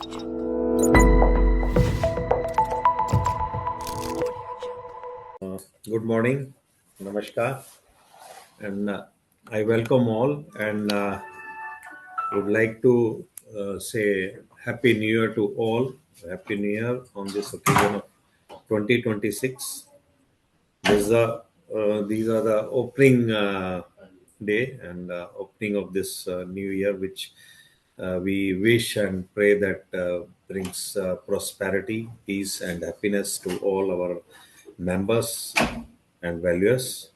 Good morning, Namaskar, and I welcome all and would like to say Happy New Year to all. Happy New Year on this occasion of 2026. These are the opening day and opening of this new year, which we wish and pray that brings prosperity, peace, and happiness to all our members and valuers.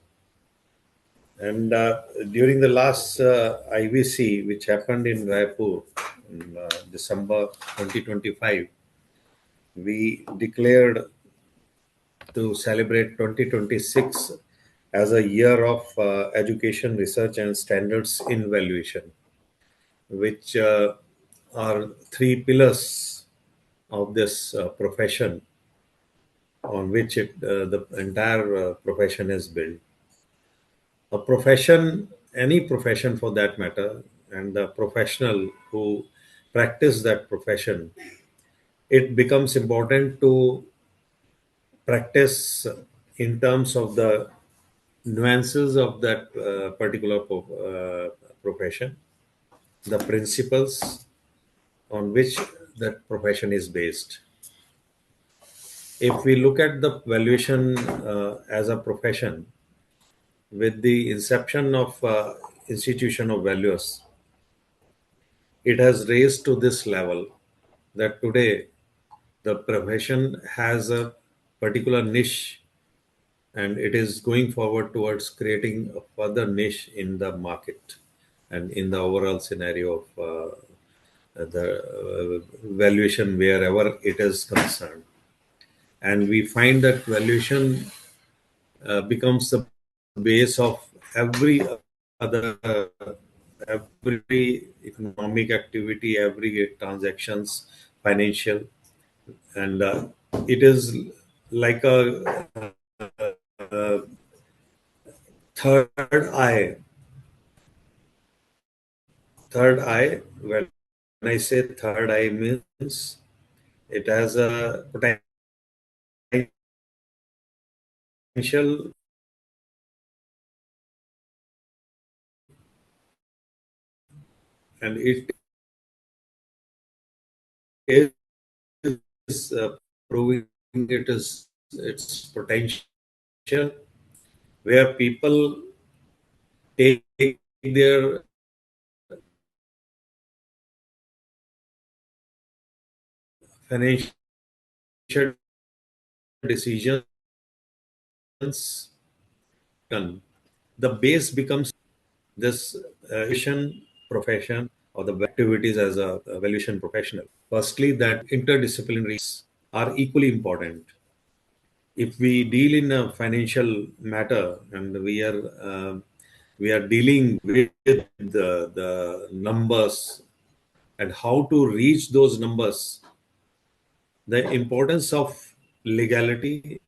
And during the last IVC, which happened in Raipur in December 2025, we declared to celebrate 2026 as a year of education, research, and standards in valuation, which are three pillars of this profession on which the entire profession is built. A profession, any profession for that matter, and the professional who practice that profession, it becomes important to practice in terms of the nuances of that particular profession, the principles on which that profession is based. If we look at the valuation as a profession, with the inception of institution of valuers, it has raised to this level that today the profession has a particular niche and it is going forward towards creating a further niche in the market and in the overall scenario of the valuation wherever it is concerned. And we find that valuation becomes the base of every other every economic activity, every transactions, financial, and it is like a third eye. Third eye. When I say third eye means it has a potential and it is proving it is its potential where people take their financial decisions, done. The base becomes this valuation profession or the activities as a valuation professional. Firstly, that interdisciplinaries are equally important. If we deal in a financial matter and we are dealing with the numbers and how to reach those numbers, the importance of legality,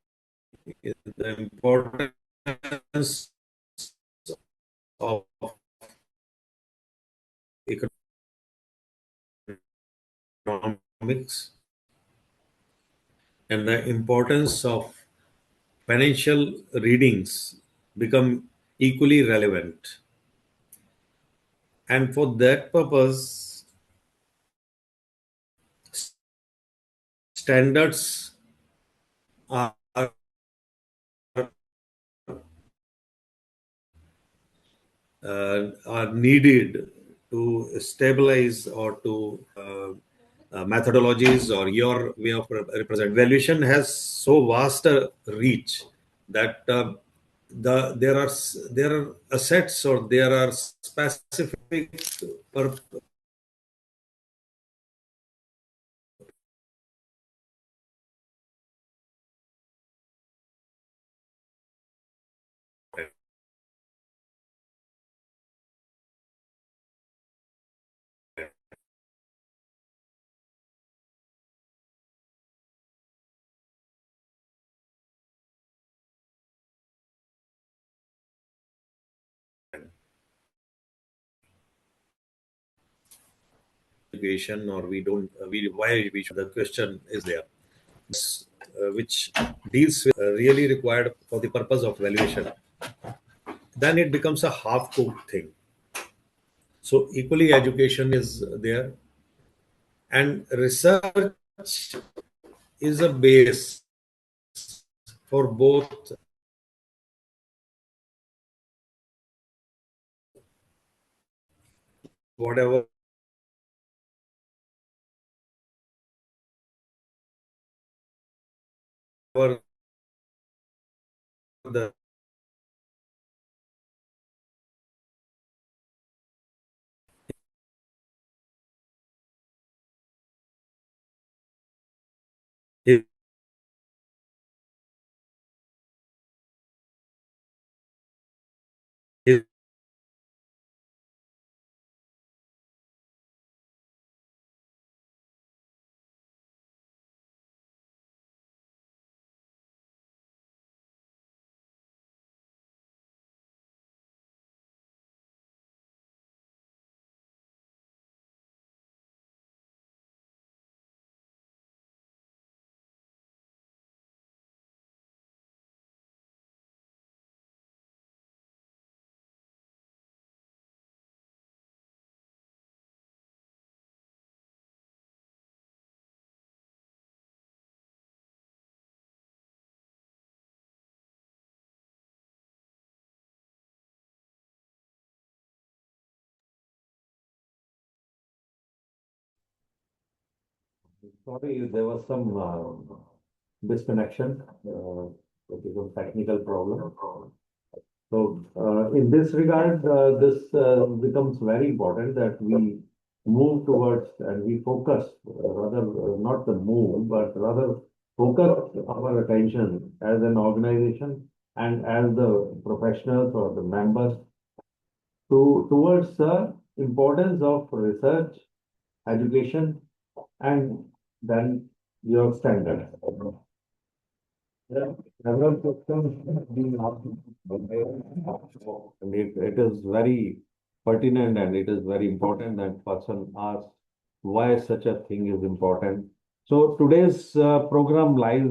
the importance of economics, and the importance of financial readings become equally relevant. And for that purpose, standards are are needed to stabilize or to methodologies or your way of represent. Valuation has so vast a reach that there are assets or there are specific per, education, or we don't, why we should, the question is there, which deals with really required for the purpose of valuation, then it becomes a half cooked thing. So equally education is there, and research is a base for both, whatever the is, is, sorry, there was some disconnection. It is a technical problem. So, in this regard, this becomes very important that we move towards and we focus, rather not the move, but rather focus our attention as an organization and as the professionals or the members towards the importance of research, education, and then your standards. Yeah, several questions being asked. And it is very pertinent and it is very important that person asks why such a thing is important. So today's program lies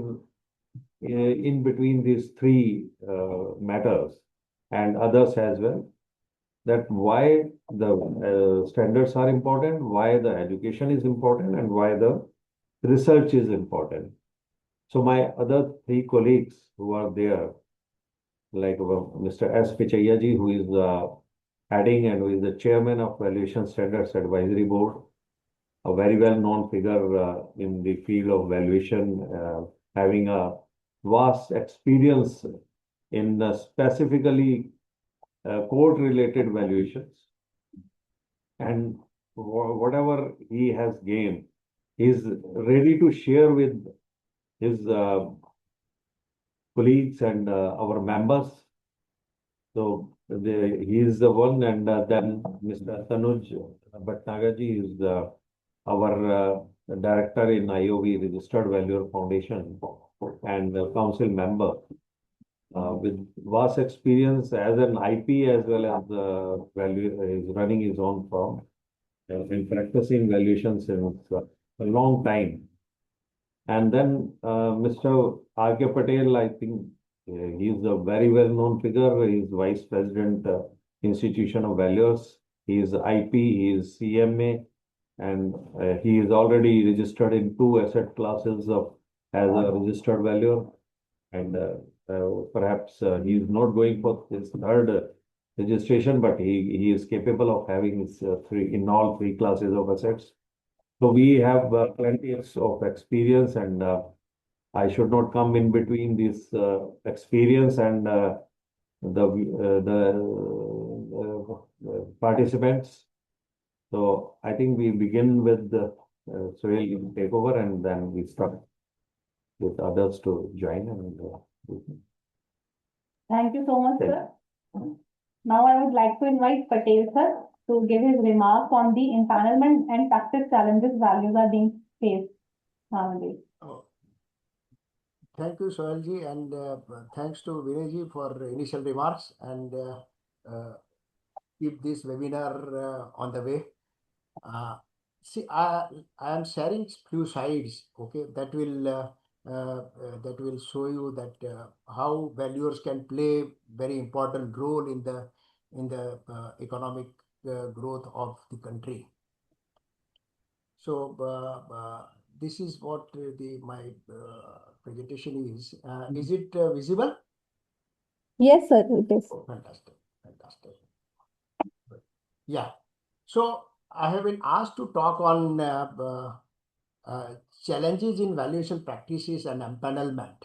in between these three matters and others as well. That why the standards are important, why the education is important, and why the research is important. So my other three colleagues who are there, like Mr. S. Pichaiya ji, who is heading and who is the chairman of Valuation Standards Advisory Board, a very well-known figure in the field of valuation, having a vast experience in specifically court-related valuations. And whatever he has gained, he is ready to share with his colleagues and our members. So he is the one, and then Mr. Tanuj Bhatnagaji is our director in IOV Registered Valuer Foundation and council member with vast experience as an IP as well as value is running his own firm and practicing valuation since a long time. And then Mr. R.K. Patel, I think he is a very well-known figure. He is Vice President, Institution of Valuers. He is IP, he is CMA, and he is already registered in two asset classes of as a registered valuer. And perhaps he is not going for his third registration, but he is capable of having his three in all three classes of assets. So we have plenty of experience, and I should not come in between this experience and the participants. So I think we begin with the Sohail, you take over, and then we start with others to join. And thank you so much, sir. Now I would like to invite Patel, sir, to give his remarks on the empanelment and practice challenges values are being faced nowadays. Oh, thank you, Sohailji, and thanks to Vinayji for initial remarks, and keep this webinar on the way. See, I am sharing few sides, okay, that will show you that how valuers can play very important role in the economic growth of the country. So this is what the my presentation is. Is it visible? Yes, sir, it is. Oh, fantastic, fantastic. Yeah. So I have been asked to talk on challenges in valuation practices and empanelment.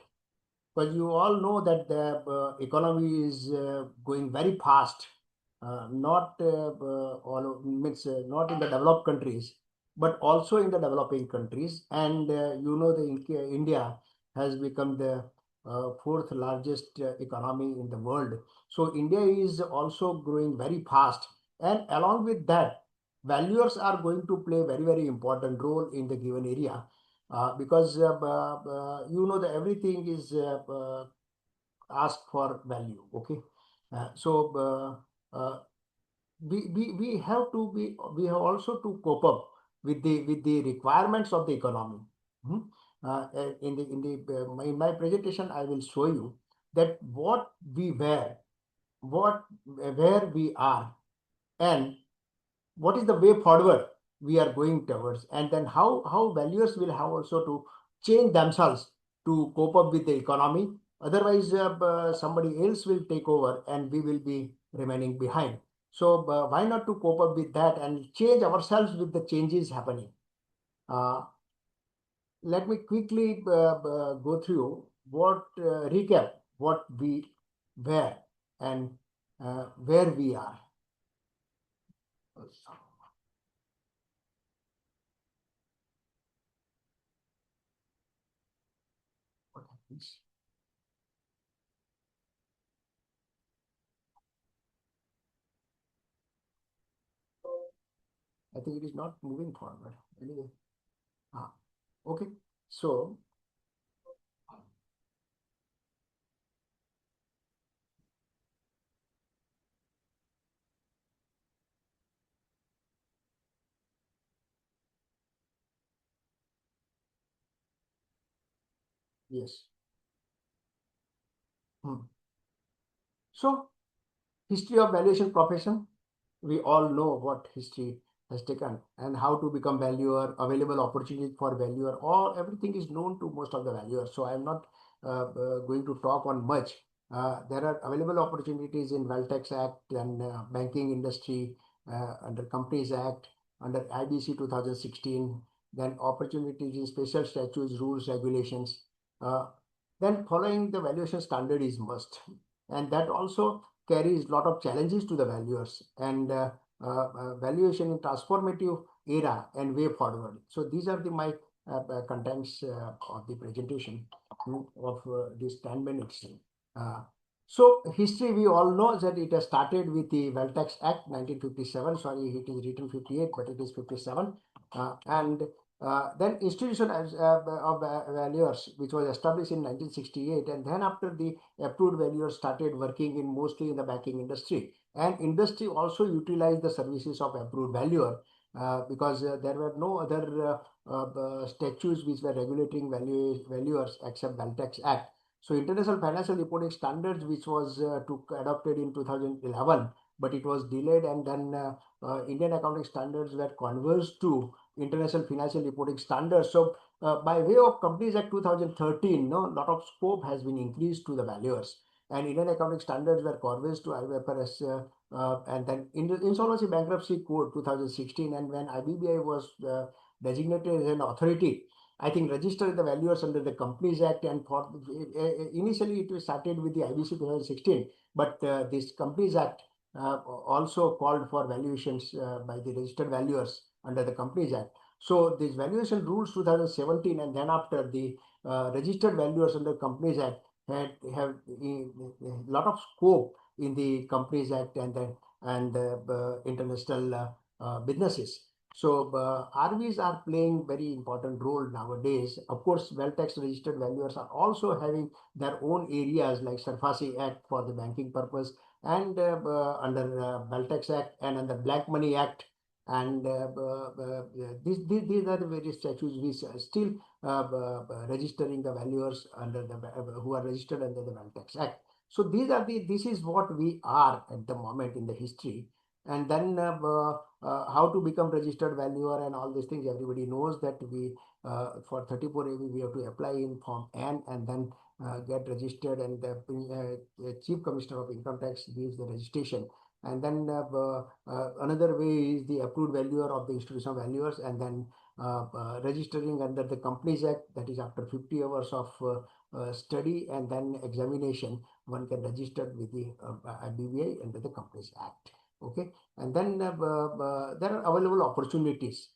But you all know that the economy is going very fast, not all means not in the developed countries, but also in the developing countries. And you know, India has become the fourth largest economy in the world. So India is also growing very fast, and along with that, valuers are going to play very very important role in the given area because you know that everything is asked for value. Okay, so we have to be we have also to cope up with the requirements of the economy. Mhm. In my presentation, I will show you that what we were, what where we are, and what is the way forward we are going towards, and then how valuers will have also to change themselves to cope up with the economy. Otherwise somebody else will take over and we will be remaining behind. So why not to cope up with that and change ourselves with the changes happening. uh, Let me quickly go through what recap what we were and where we are. What happens? I think it is not moving forward. Anyway, okay. So, yes. Hmm. So, history of valuation profession. We all know what history has taken and how to become valuer, available opportunities for valuer, or everything is known to most of the valuers. So I'm not going to talk on much. There are available opportunities in Wealth Tax Act and banking industry under Companies Act, under IBC 2016, then opportunities in special statutes, rules, regulations. Uh, then following the valuation standard is must. And that also carries a lot of challenges to the valuers and valuation in transformative era and way forward. So these are my contents of the presentation of this 10 minutes. Uh, so history, we all know that it has started with the Wealth Tax Act 1957. Sorry, it is written 58, but it is 57. And then institution of valuers, which was established in 1968, and then after the approved valuers started working in mostly in the banking industry, and industry also utilized the services of approved valuer because there were no other statutes which were regulating valuers except Wealth Tax Act. So International Financial Reporting Standards, which was adopted in 2011, but it was delayed, and then Indian accounting standards were converged to International Financial Reporting Standards. So by way of Companies Act 2013, no, lot of scope has been increased to the valuers, and Indian accounting standards were converged to IFRS, and then in the Insolvency Bankruptcy Code 2016, and when IBBI was designated as an authority, I think registered the valuers under the Companies Act, and for initially it was started with the IBC 2016, but this Companies Act also called for valuations by the registered valuers under the Companies Act. So these valuation rules 2017, and then after the registered valuers under Companies Act have a lot of scope in the Companies Act and then international businesses. So RVs are playing very important role nowadays. Of course, Wealth Tax registered valuers are also having their own areas like SECY Act for the banking purpose, and under Wealth Tax Act and under Black Money Act. And these are the various statutes which are still registering the valuers under the who are registered under the Wealth Tax Act. So this is what we are at the moment in the history. And then how to become registered valuer and all these things, everybody knows that we for 34AB we have to apply in Form N and then get registered, and the Chief Commissioner of Income Tax gives the registration. And then another way is the approved valuer of the institutional valuers, and then registering under the Companies Act, that is after 50 hours of study and then examination, one can register with the BVI under the Companies Act. Okay, and then there are available opportunities.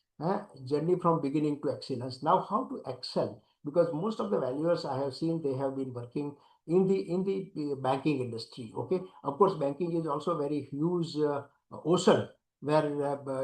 Journey from beginning to excellence. Now, how to excel? Because most of the valuers I have seen, they have been working in the banking industry. Okay, of course, banking is also very huge ocean where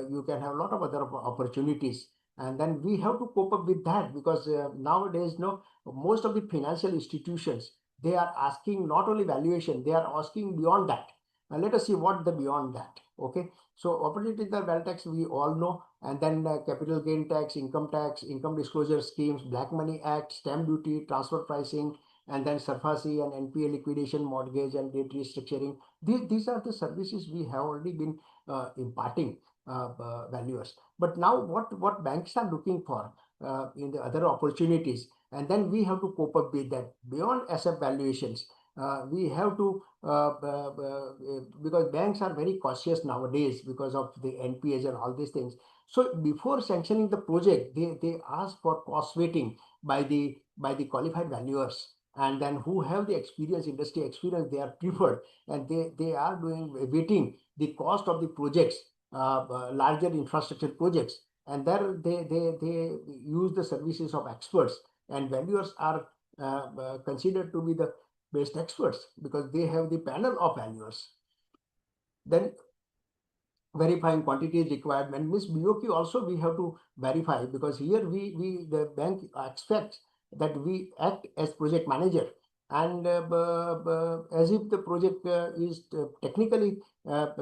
you can have a lot of other opportunities, and then we have to cope up with that, because nowadays, no, most of the financial institutions, they are asking not only valuation, they are asking beyond that. And let us see what the beyond that. Okay, so opportunities are wealth tax, we all know, and then capital gain tax, income disclosure schemes, black money act, stamp duty, transfer pricing, and then SECY and NPA liquidation, mortgage and debt restructuring. These are the services we have already been imparting valuers. But now what banks are looking for in the other opportunities, and then we have to cope up with that. Beyond asset valuations, we have to because banks are very cautious nowadays because of the NPAs and all these things. So before sanctioning the project, they ask for cost weighting by the qualified valuers, and then who have the experience, industry experience, they are preferred, and they are doing weighting the cost of the projects, larger infrastructure projects, and there they use the services of experts, and valuers are considered to be the best experts because they have the panel of valuers. Then verifying quantities requirement means BOQ also we have to verify, because here the bank expects that we act as project manager, and as if the project is technically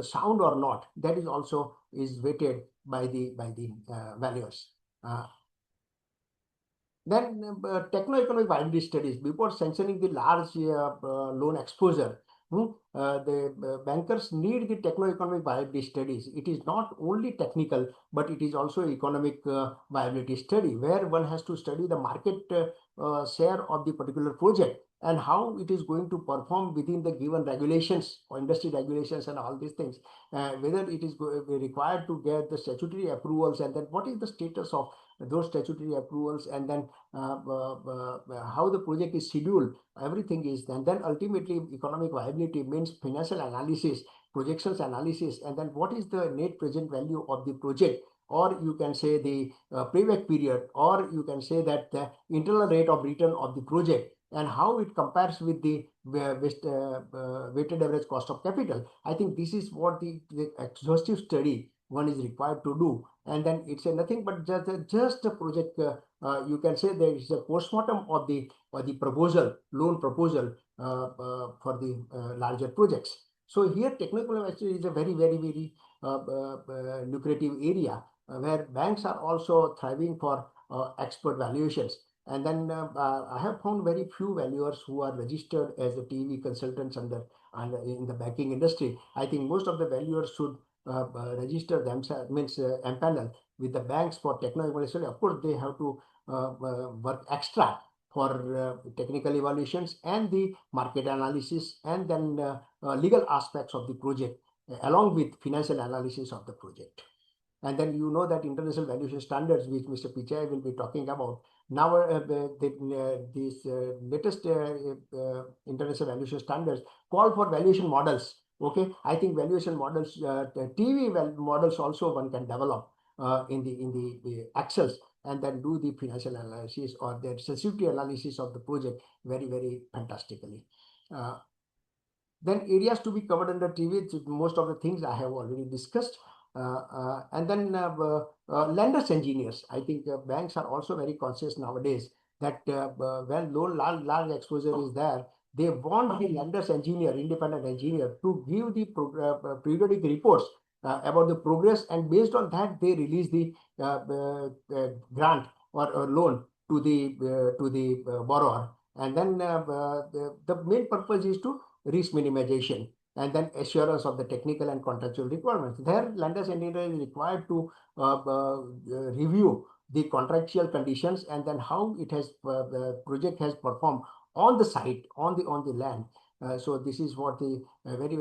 sound or not, that is also is weighted by the valuers. Then techno-economic viability studies before sanctioning the large loan exposure. The bankers need the techno-economic viability studies. It is not only technical, but it is also economic viability study, where one has to study the market share of the particular project and how it is going to perform within the given regulations or industry regulations and all these things. Whether it is required to get the statutory approvals, and then what is the status of those statutory approvals, and then how the project is scheduled, everything is, and then ultimately economic viability means financial analysis, projections analysis, and then what is the net present value of the project, or you can say the payback period, or you can say that the internal rate of return of the project, and how it compares with the weighted average cost of capital. I think this is what the exhaustive study one is required to do, and then it's nothing but just a project. You can say there is a postmortem of the proposal, loan proposal for the larger projects. So here technical actually is a very lucrative area where banks are also thriving for expert valuations. And then I have found very few valuers who are registered as the TV consultants in the banking industry. I think most of the valuers should register themselves, means empanel with the banks for technical evaluation. Of course, they have to work extra for technical evaluations and the market analysis, and then legal aspects of the project, along with financial analysis of the project. And then you know that international valuation standards, which Mr. Pichaiya will be talking about. Now, these latest international valuation standards call for valuation models. Okay, I think valuation models, TV models also one can develop in the Excels, and then do the financial analysis or the sensitivity analysis of the project very fantastically. Then areas to be covered under TV, most of the things I have already discussed. And then lenders engineers. I think banks are also very conscious nowadays that when large exposure is there, they want the lenders engineer, independent engineer, to give the periodic reports about the progress, and based on that they release the grant or loan to the borrower. And then the main purpose is to risk minimization and then assurance of the technical and contractual requirements. There, lenders engineer is required to review the contractual conditions and then how it has the project has performed on the site, on the land. So this is what the very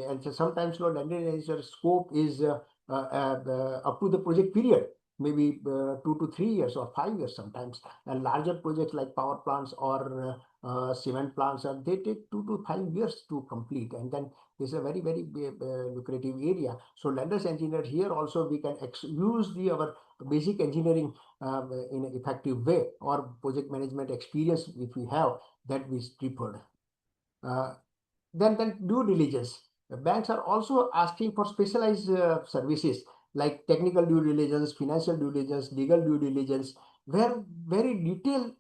and so sometimes lender engineer scope is up to the project period, maybe 2 to 3 years or 5 years sometimes. And larger projects like power plants or cement plants, they take 2 to 5 years to complete, and then it's a very lucrative area. So lenders engineer here also we can use our basic engineering in an effective way, or project management experience if we have, that is preferred. Then due diligence. The banks are also asking for specialized services like technical due diligence, financial due diligence, legal due diligence, where very detailed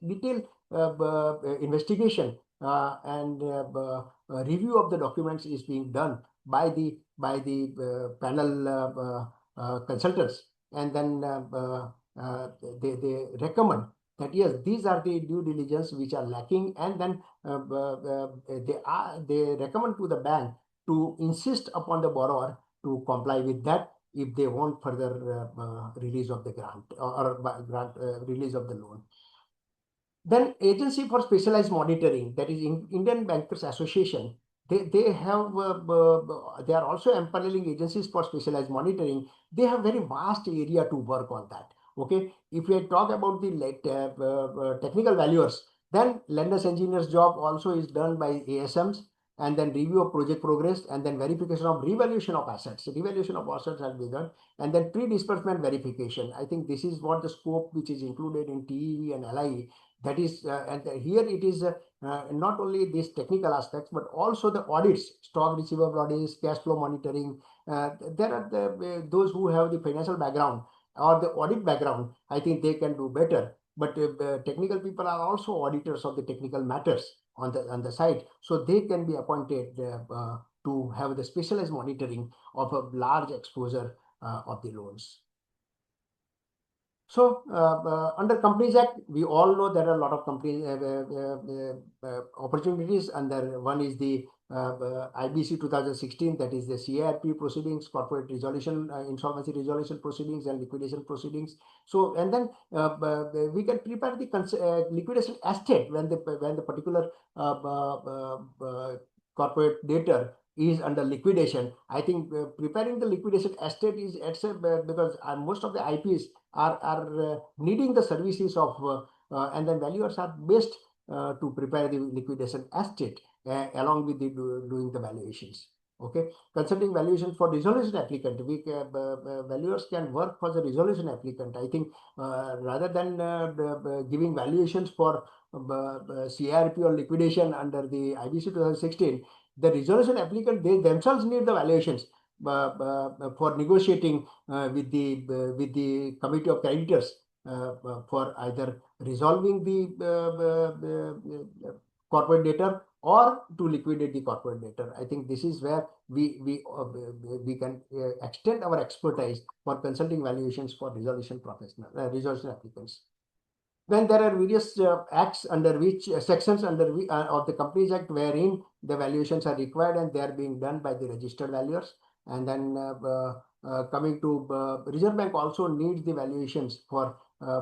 investigation and review of the documents is being done by the panel consultants, and then they recommend that yes, these are the due diligence which are lacking, and then they recommend to the bank to insist upon the borrower to comply with that if they want further release of the grant or release of the loan. Then Agency for Specialized Monitoring, that is Indian Bankers Association, they are also empaneling agencies for specialized monitoring. They have very vast area to work on that. Okay, if we talk about the technical valuers, then lenders engineers job also is done by ASMs, and then review of project progress, and then verification of revaluation of assets. Revaluation of assets has been done, and then pre-disbursement verification. I think this is what the scope which is included in TEV and LIE. That is, and here it is not only these technical aspects, but also the audits, stock receivable audits, cash flow monitoring. There are those who have the financial background or the audit background. I think they can do better. But technical people are also auditors of the technical matters on the side, so they can be appointed to have the specialized monitoring of a large exposure of the loans. So under Companies Act, we all know there are a lot of companies opportunities. Under one is the IBC 2016, that is the CARP proceedings, corporate resolution, insolvency resolution proceedings, and liquidation proceedings. So, and then we can prepare the liquidation estate when the particular corporate debtor is under liquidation. I think preparing the liquidation estate is because most of the IPs are needing the services of and then valuers are best to prepare the liquidation estate along with the doing the valuations. Okay, consulting valuation for resolution applicant, we valuers can work for the resolution applicant. I think rather than giving valuations for CRP or liquidation under the IBC 2016, the resolution applicant, they themselves need the valuations for negotiating with the committee of creditors for either resolving the corporate debtor or to liquidate the corporate debtor. I think this is where we can extend our expertise for consulting valuations for resolution resolution applicants. Then there are various acts under which sections under of the Companies Act wherein the valuations are required, and they are being done by the registered valuers. And then coming to Reserve Bank also needs the valuations for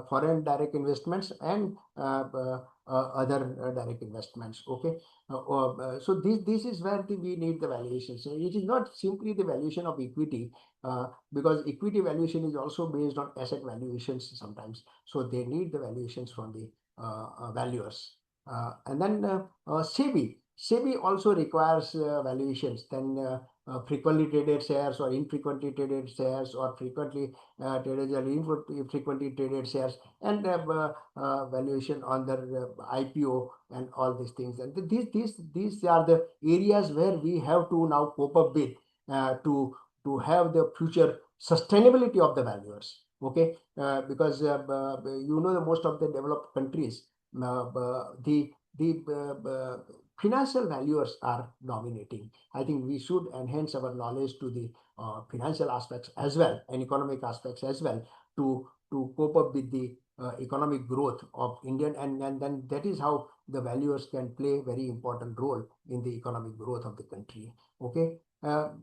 foreign direct investments and other direct investments. Okay, so this is where we need the valuations. So it is not simply the valuation of equity, because equity valuation is also based on asset valuations sometimes. So they need the valuations from the valuers. And then SEBI also requires valuations. Then frequently traded shares or infrequently traded shares, or frequently traded or infrequently traded shares, and valuation on the IPO and all these things. And these are the areas where we have to now cope up with to have the future sustainability of the valuers. Okay, because you know, the most of the developed countries, the financial valuers are dominating. I think we should enhance our knowledge to the financial aspects as well and economic aspects as well to cope up with the economic growth of Indian, and then that is how the valuers can play a very important role in the economic growth of the country. Okay.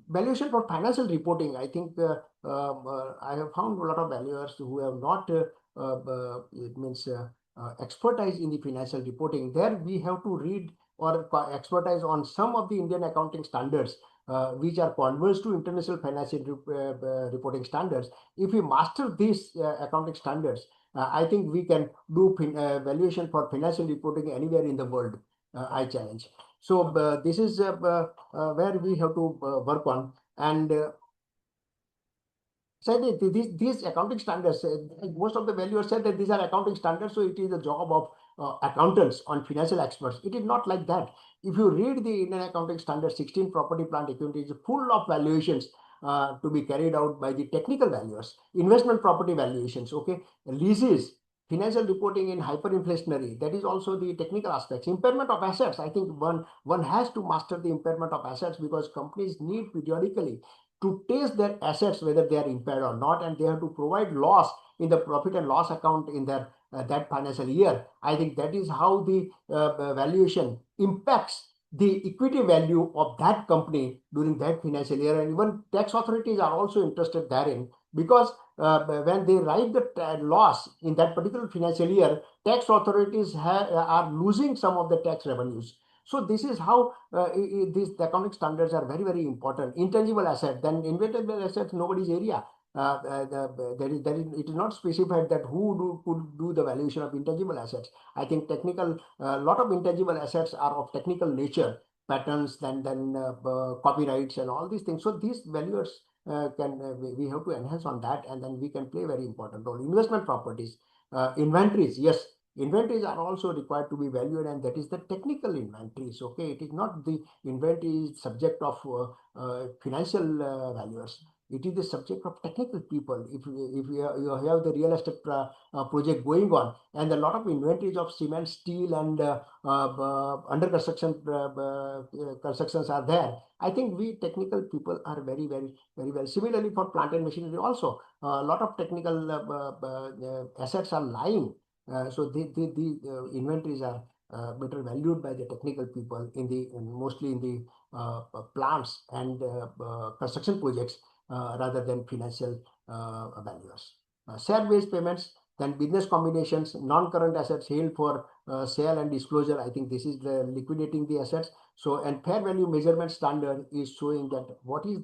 Valuation for financial reporting, I think I have found a lot of valuers who have not it means expertise in the financial reporting. There we have to read or expertise on some of the Indian accounting standards which are converse to international financial reporting standards. If we master these accounting standards, I think we can do valuation for financial reporting anywhere in the world. I challenge. So this is where we have to work on. And so these accounting standards, most of the valuers said that these are accounting standards, so it is the job of accountants on financial experts. It is not like that. If you read the Indian Accounting Standard 16, property, plant, equipment is full of valuations to be carried out by the technical valuers. Investment property valuations, okay, leases, financial reporting in hyperinflationary, that is also the technical aspects. Impairment of assets, I think one has to master the impairment of assets because companies need periodically to test their assets whether they are impaired or not, and they have to provide loss in the profit and loss account in their that financial year. I think that is how the valuation impacts the equity value of that company during that financial year. And even tax authorities are also interested therein because when they write the loss in that particular financial year, tax authorities are losing some of the tax revenues. So this is how these accounting standards are very, very important. Intangible asset, then intangible assets, nobody's area. It is not specified that who could do the valuation of intangible assets. I think technical, lot of intangible assets are of technical nature, patents, then copyrights and all these things. So these valuers we have to enhance on that, and then we can play a very important role. Investment properties, inventories, yes. Inventories are also required to be valued, and that is the technical inventories. Okay, it is not the inventory is subject of financial valuers. It is the subject of technical people. If you have the real estate project going on, and a lot of inventories of cement, steel, and under construction constructions are there, I think we technical people are very, very, very well. Similarly, for plant and machinery also, a lot of technical assets are lying. So the inventories are better valued by the technical people mostly in the plants and construction projects rather than financial valuers. Share-based payments, then business combinations, non-current assets held for sale and disclosure. I think this is liquidating the assets. So, and fair value measurement standard is showing that what is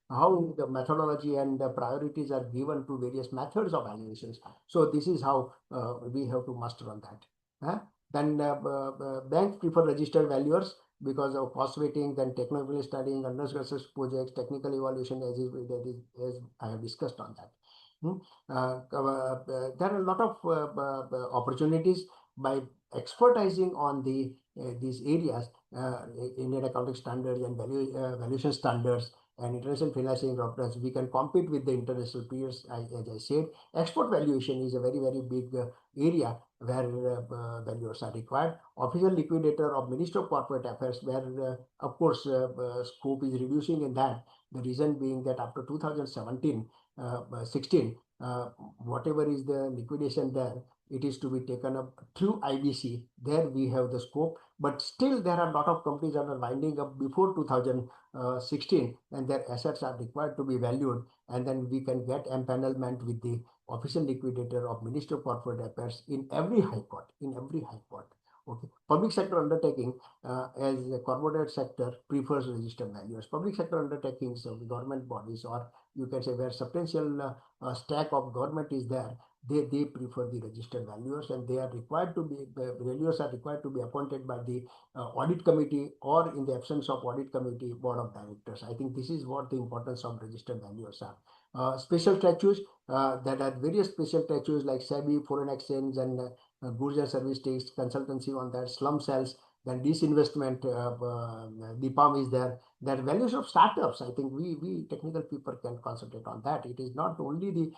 how the methodology and the priorities are given to various methods of valuations. So this is how we have to master on that. Then banks prefer registered valuers because of cost weighting, then technical studying, under projects, technical evaluation, as I have discussed on that. There are a lot of opportunities by expertising on these areas, Indian accounting standards and valuation standards and international financing reference. We can compete with the international peers. As I said, export valuation is a very, very big area where valuers are required. Official liquidator of Minister of Corporate Affairs, where of course scope is reducing in that. The reason being that after 2017, 16, whatever is the liquidation there, it is to be taken up through IBC. There we have the scope, but still there are a lot of companies that are winding up before 2016, and their assets are required to be valued, and then we can get empanelment with the official liquidator of Ministry of Corporate Affairs in every high court. Okay. Public sector undertaking, as the corporate sector prefers registered valuers. Public sector undertakings of the government bodies, or you can say where substantial stack of government is there, they prefer the registered valuers, and they are required to be, the valuers are required to be appointed by the audit committee, or in the absence of audit committee, board of directors. I think this is what the importance of registered valuers are. Special statutes, that are various special statutes like SEBI, foreign exchange, and goods and service tax, consultancy on that, slum cells, then disinvestment, DIPAM is there. That values of startups, I think we technical people can concentrate on that. It is not only the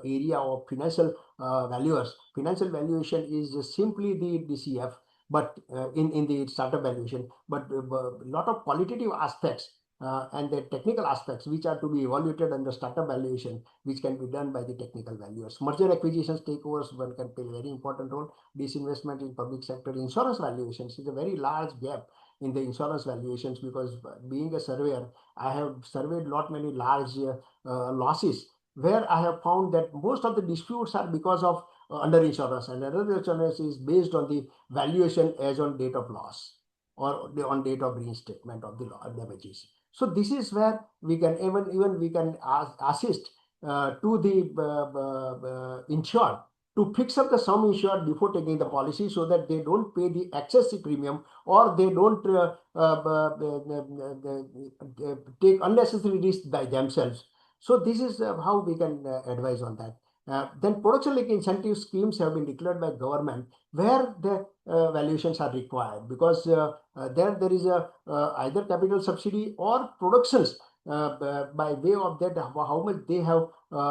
area of financial valuers. Financial valuation is simply the DCF. but in the startup valuation, but a lot of qualitative aspects and the technical aspects which are to be evaluated under startup valuation, which can be done by the technical valuers. Merger acquisitions, takeovers, one can play a very important role. Disinvestment in public sector, insurance valuations is a very large gap in the insurance valuations, because being a surveyor, I have surveyed lot many large losses, where I have found that most of the disputes are because of under insurance, and under insurance is based on the valuation as on date of loss or on date of reinstatement of the damages. So this is where we can even we can assist to the insured to fix up the sum insured before taking the policy, so that they don't pay the excessive premium, or they don't take unnecessary risk by themselves. So this is how we can advise on that. Then production link incentive schemes have been declared by government, where the valuations are required, because there is a either capital subsidy or productions by way of that, how much they have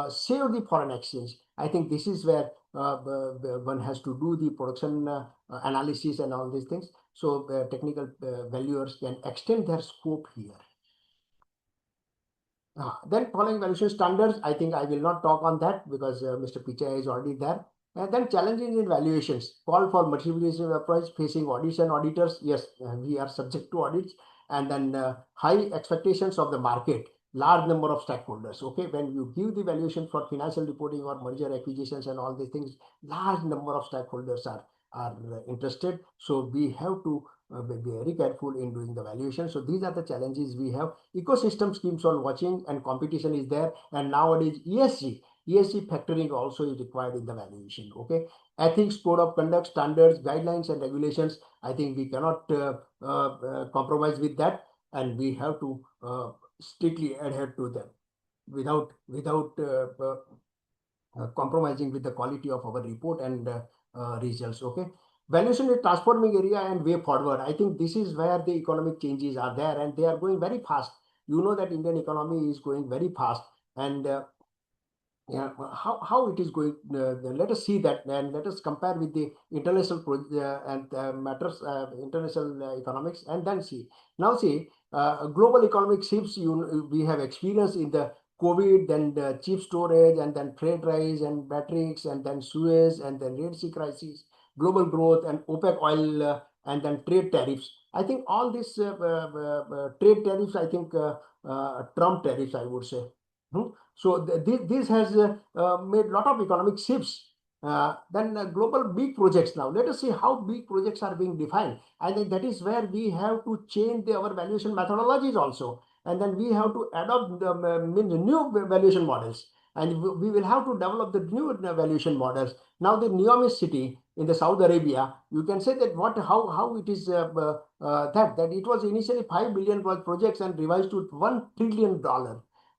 saved the foreign exchange. I think this is where one has to do the production analysis and all these things. So technical valuers can extend their scope here. Then following valuation standards, I think I will not talk on that, because Mr. Pichaiya is already there. And then challenges in valuations, call for materialization approach facing audits and auditors. Yes, we are subject to audits. And then high expectations of the market, large number of stakeholders. Okay, when you give the valuation for financial reporting or merger acquisitions and all these things, large number of stakeholders are interested. So we have to be very careful in doing the valuation. So these are the challenges we have. Ecosystem schemes on watching, and competition is there. And nowadays ESG factoring also is required in the valuation. Okay, ethics, code of conduct, standards, guidelines, and regulations. I think we cannot compromise with that, and we have to strictly adhere to them without compromising with the quality of our report and results. Okay, valuation is transforming area and way forward. I think this is where the economic changes are there, and they are going very fast. You know that Indian economy is going very fast, and yeah, how it is going. Let us see that, and let us compare with the international and matters, international economics, and then see. Now see, global economic shifts we have experienced in the COVID, then the cheap storage, and then trade rise and metrics, and then Suez, and then Red Sea crisis, global growth, and OPEC oil, and then trade tariffs. I think all these trade tariffs, I think Trump tariffs, I would say. So this has made a lot of economic shifts. Then global big projects. Now let us see how big projects are being defined. I think that is where we have to change our valuation methodologies also, and then we have to adopt the new valuation models, and we will have to develop the new valuation models. Now the Niamey city in the Saudi Arabia, you can say that how it is that it was initially $5 billion projects and revised to $1 trillion.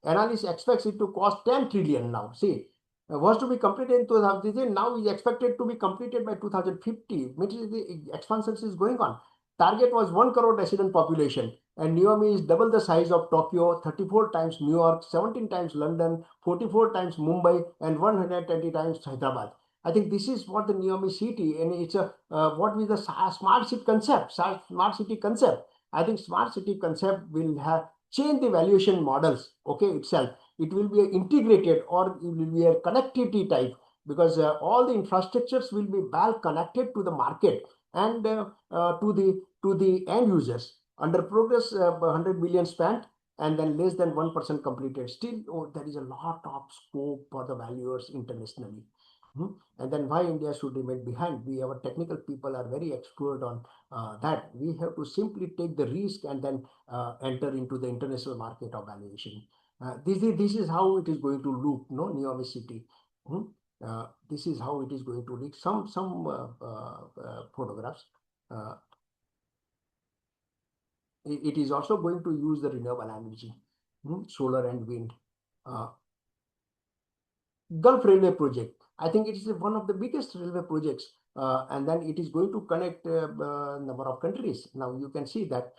Analyst expects it to cost 10 trillion now. See, was to be completed in 2000, now is expected to be completed by 2050, which is the expansion is going on. Target was 1 crore resident population, and Niamey is double the size of Tokyo, 34 times New York, 17 times London, 44 times Mumbai, and 120 times Hyderabad. I think this is what the Niamey city, and it's a what is the smart city concept. Smart city concept. I think smart city concept will have change the valuation models. Okay, itself it will be integrated, or it will be a connectivity type, because all the infrastructures will be well connected to the market and to the end users. Under progress, 100 billion spent, and then less than 1% completed. Still, there is a lot of scope for the valuers internationally. And then why India should remain behind? Our technical people are very expert on that. We have to simply take the risk and then enter into the international market of valuation. This is how it is going to look, no, Niamey city. This is how it is going to look. Some photographs. It is also going to use the renewable energy, solar and wind. Gulf Railway project. I think it is one of the biggest railway projects, and then it is going to connect a number of countries. Now you can see that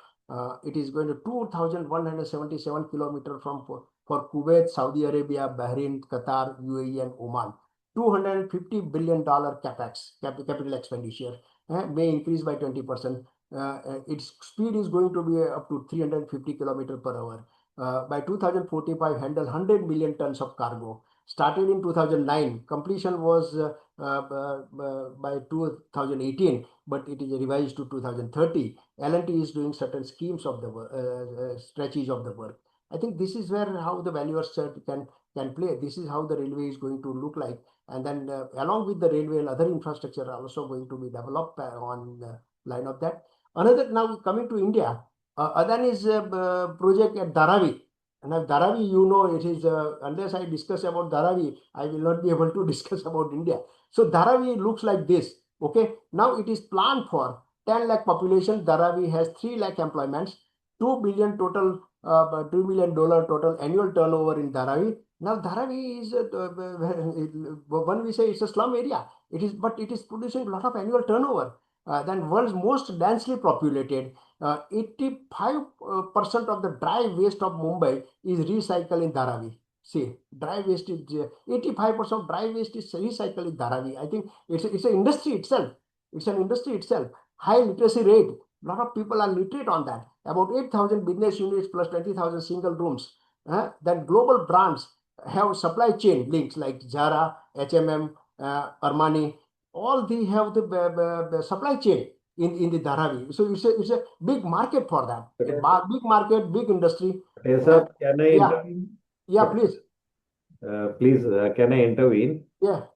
it is going to 2,177 kilometers from for Kuwait, Saudi Arabia, Bahrain, Qatar, UAE, and Oman. $250 billion capex, capital expenditure, may increase by 20%. Its speed is going to be up to 350 km per hour. By 2045, handle 100 million tons of cargo. Started in 2009, completion was by 2018, but it is revised to 2030. L&T is doing certain schemes of the stretches of the work. I think this is where how the valuers can play. This is how the railway is going to look like. And then along with the railway, other infrastructure are also going to be developed on line of that. Another, now coming to India, Adani's project at Dharavi. And now Dharavi, you know, it is, unless I discuss about Dharavi, I will not be able to discuss about India. So Dharavi looks like this. Okay, now it is planned for 10 lakh population. Dharavi has 3 lakh employments, $2 billion total, $2 million total annual turnover in Dharavi. Now Dharavi is, when we say it's a slum area, it is, but it is producing a lot of annual turnover. Then world's most densely populated, 85% of the dry waste of Mumbai is recycled in Dharavi. See, dry waste is 85% of dry waste is recycled in Dharavi. I think it's an industry itself. It's an industry itself. High literacy rate. A lot of people are literate on that. About 8,000 business units plus 20,000 single rooms. Then global brands have supply chain links like Zara, H&M, Armani. All they have the supply chain in the Dharavi. So it's a big market for that. A big market, big industry. Yes, sir. Can I Yeah. intervene? Yeah, please. Please, can I intervene? Yeah.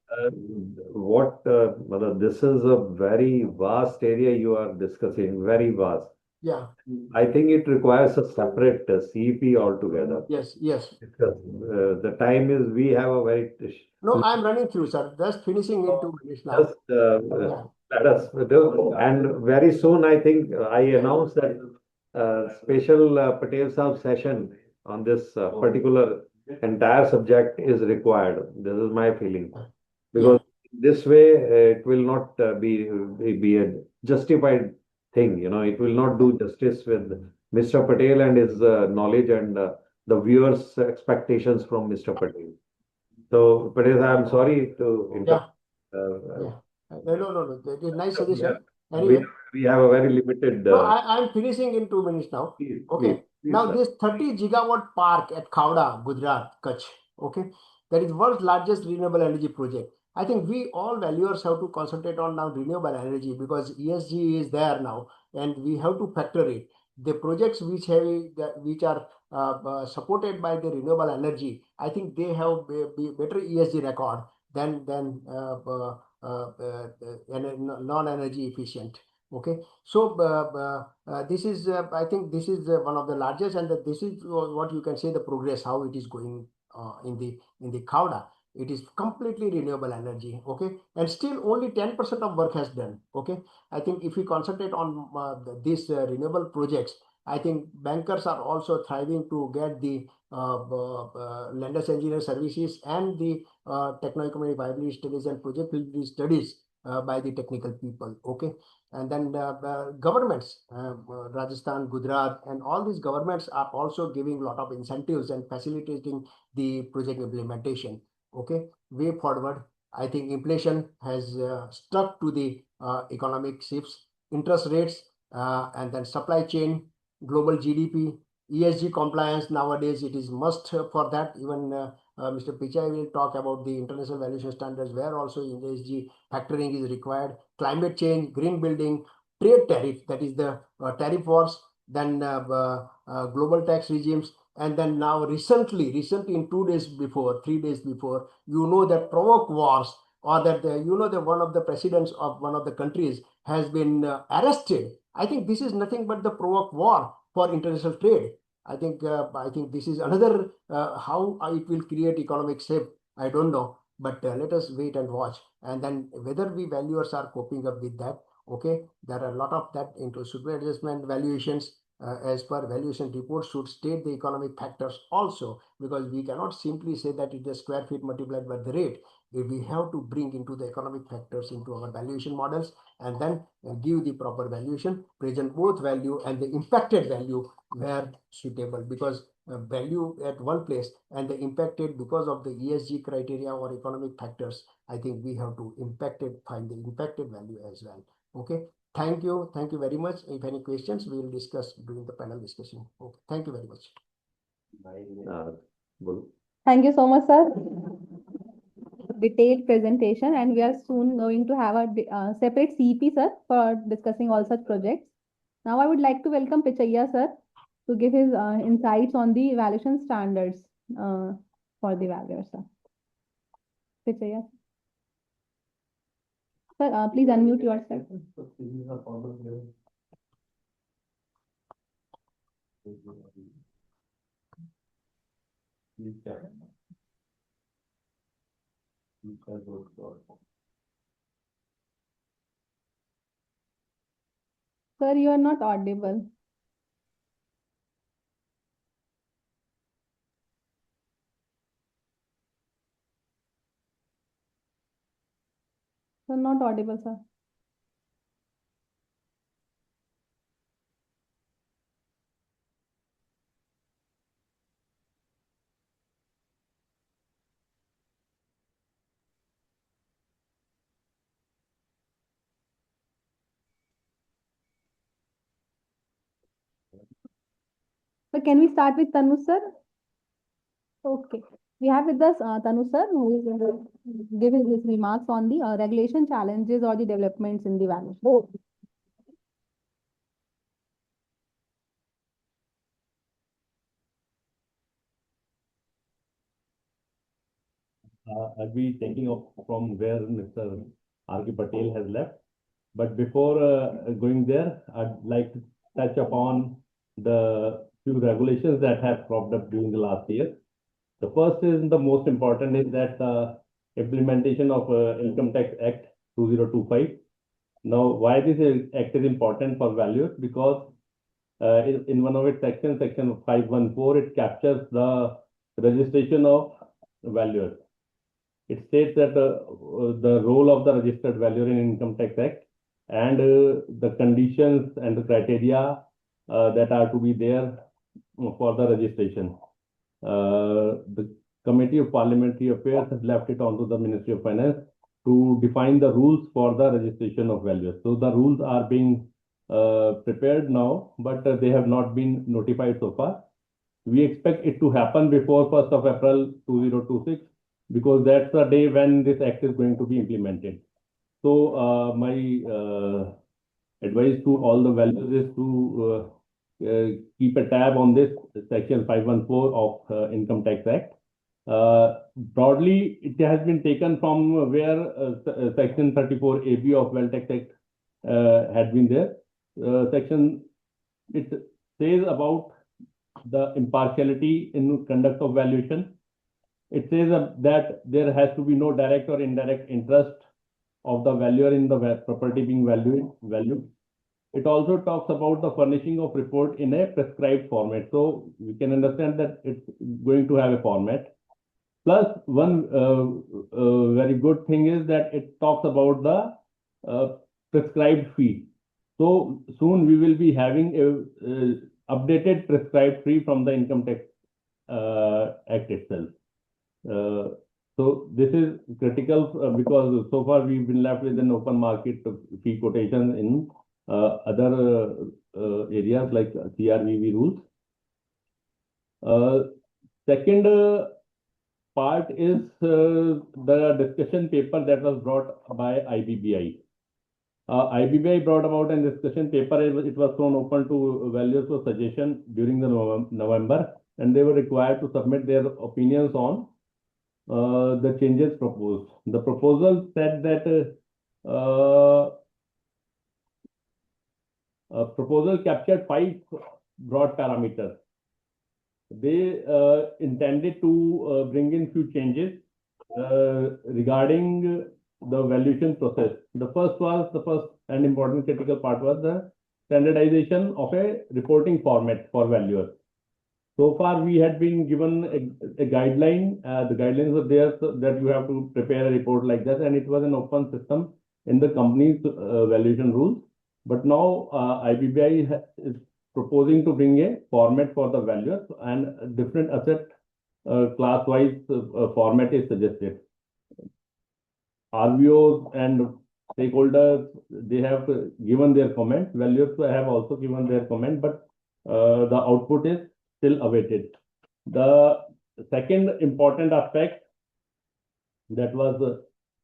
This is a very vast area you are discussing, very vast. Yeah. I think it requires a separate CEP altogether. Yes. Yes. Because the time is, we have a very No, I'm running through, sir. Just finishing in 2 minutes now. just let us do. And very soon, I think I announced that special Patel Saab session on this particular entire subject is required. This is my feeling. Because this way, it will not be a justified thing. You know, it will not do justice with Mr. Patel and his knowledge and the viewers' expectations from Mr. Patel. So, Patel, I'm sorry to interrupt. No. It is nice suggestion. We Anyway, we have a very limited. no, I'm finishing in 2 minutes now. Okay. Now sir. this 30 gigawatt park at Khavda, Gujarat, Kutch. Okay, that is world's largest renewable energy project. I think we all valuers have to concentrate on now renewable energy because ESG is there now, and we have to factor it. The projects which are supported by the renewable energy, I think they have better ESG record than non-energy efficient. Okay, so this is I think this is one of the largest, and this is what you can say the progress how it is going in the Khavda. It is completely renewable energy. Okay, and still only 10% of work has done. Okay, I think if we concentrate on these renewable projects, I think bankers are also thriving to get the lenders engineer services and the techno-economic viability studies and project feasibility studies by the technical people. Okay, and then governments, Rajasthan, Gujarat, and all these governments are also giving a lot of incentives and facilitating the project implementation. Okay, way forward. I think inflation has stuck to the economic shifts, interest rates, and then supply chain, global GDP, ESG compliance. Nowadays, it is must for that. Even Mr. Pichaiya will talk about the international valuation standards, where also ESG factoring is required. Climate change, green building, trade tariff, that is the tariff wars, then global tax regimes, and then now recently in 2 days before, 3 days before, you know that provoke wars, or that you know that one of the presidents of one of the countries has been arrested. I think this is nothing but the provoke war for international trade. I think this is another how it will create economic shape. I don't know, but let us wait and watch, and then whether we valuers are coping up with that. Okay, there are a lot of that into super adjustment valuations. As per valuation report should state the economic factors also, because we cannot simply say that it is square feet multiplied by the rate. We have to bring into the economic factors into our valuation models, and then give the proper valuation, present both value and the impacted value where suitable, because value at one place and the impacted because of the ESG criteria or economic factors, I think we have to find the impacted value as well. Okay. Thank you. Thank you very much. If any questions, we will discuss during the panel discussion. Okay. Thank you very much. Thank you so much, sir. Detailed presentation, and we are soon going to have a separate CP, sir, for discussing all such projects. Now, I would like to welcome Pichaiya, sir, to give his insights on the evaluation standards for the valuer, sir. Pichaiya. Sir, please unmute yourself. Sir, you are not audible. Sir, not audible, sir. So can we start with Tanuj, sir? Okay. We have with us Tanuj, sir, who is going to give his remarks on the regulation challenges or the developments in the valuation. Oh. I'll be taking off from where Mr. R.K. Patel has left. But before going there, I'd like to touch upon the few regulations that have cropped up during the last year. The first is the most important is that implementation of Income Tax Act 2025. Now, why this act is important for valuers? Because in one of its sections, section 514, it captures the registration of valuers. It states that the role of the registered valuer in Income Tax Act and the conditions and the criteria that are to be there for the registration. The Committee of Parliamentary Affairs has left it onto the Ministry of Finance to define the rules for the registration of valuers. So the rules are being prepared now, but they have not been notified so far. We expect it to happen before 1st of April 2026 because that's the day when this act is going to be implemented. So my advice to all the valuers is to keep a tab on this section 514 of Income Tax Act. Broadly, it has been taken from where section 34 AB of Wealth Tax Act had been there. It says about the impartiality in conduct of valuation. It says that there has to be no direct or indirect interest of the valuer in the property being valued. It also talks about the furnishing of report in a prescribed format. So we can understand that it's going to have a format. Plus, one very good thing is that it talks about the prescribed fee. So soon we will be having a updated prescribed fee from the Income Tax Act itself. So this is critical because so far we've been left with an open market fee quotation in other areas like CRVV rules. Second part is the discussion paper that was brought by IBBI. IBBI brought about a discussion paper. It was thrown open to valuers for suggestion during the November, and they were required to submit their opinions on the changes proposed. The proposal said that proposal captured 5 broad parameters. They intended to bring in few changes regarding the valuation process. The first and important critical part was the standardization of a reporting format for valuers. So far, we had been given a guideline. The guidelines were there so that you have to prepare a report like that, and it was an open system in the company's valuation rules. But now IBBI is proposing to bring a format for the valuers, and different asset class-wise format is suggested. RVOs and stakeholders, they have given their comments. Valuers have also given their comment, but the output is still awaited. The second important aspect that was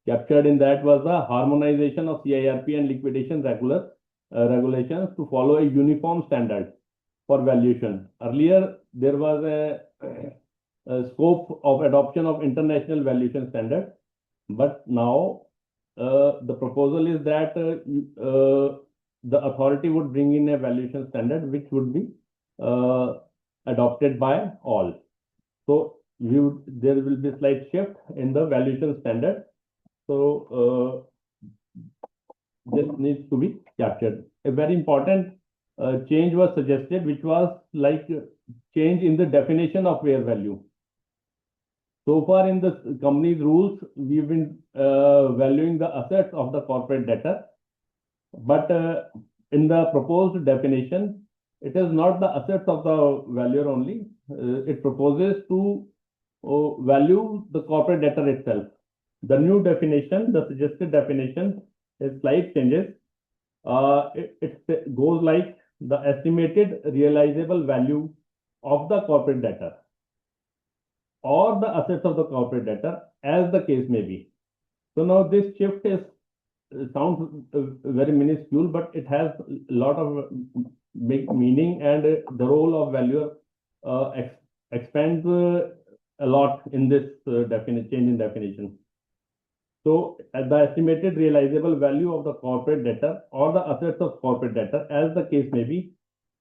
captured in that was the harmonization of CIRP and liquidation regulations to follow a uniform standard for valuation. Earlier, there was a scope of adoption of international valuation standards, but now the proposal is that the authority would bring in a valuation standard which would be adopted by all. So there will be a slight shift in the valuation standard. So this needs to be captured. A very important change was suggested, which was like change in the definition of fair value. So far in the company's rules, we've been valuing the assets of the corporate debtor, but in the proposed definition, it is not the assets of the valuer only. It proposes to value the corporate debtor itself. The new definition, the suggested definition, is slight changes. It goes like the estimated realizable value of the corporate debtor or the assets of the corporate debtor, as the case may be. So now this shift sounds very minuscule, but it has a lot of big meaning, and the role of valuer expands a lot in this change in definition. So the estimated realizable value of the corporate debtor or the assets of corporate debtor, as the case may be,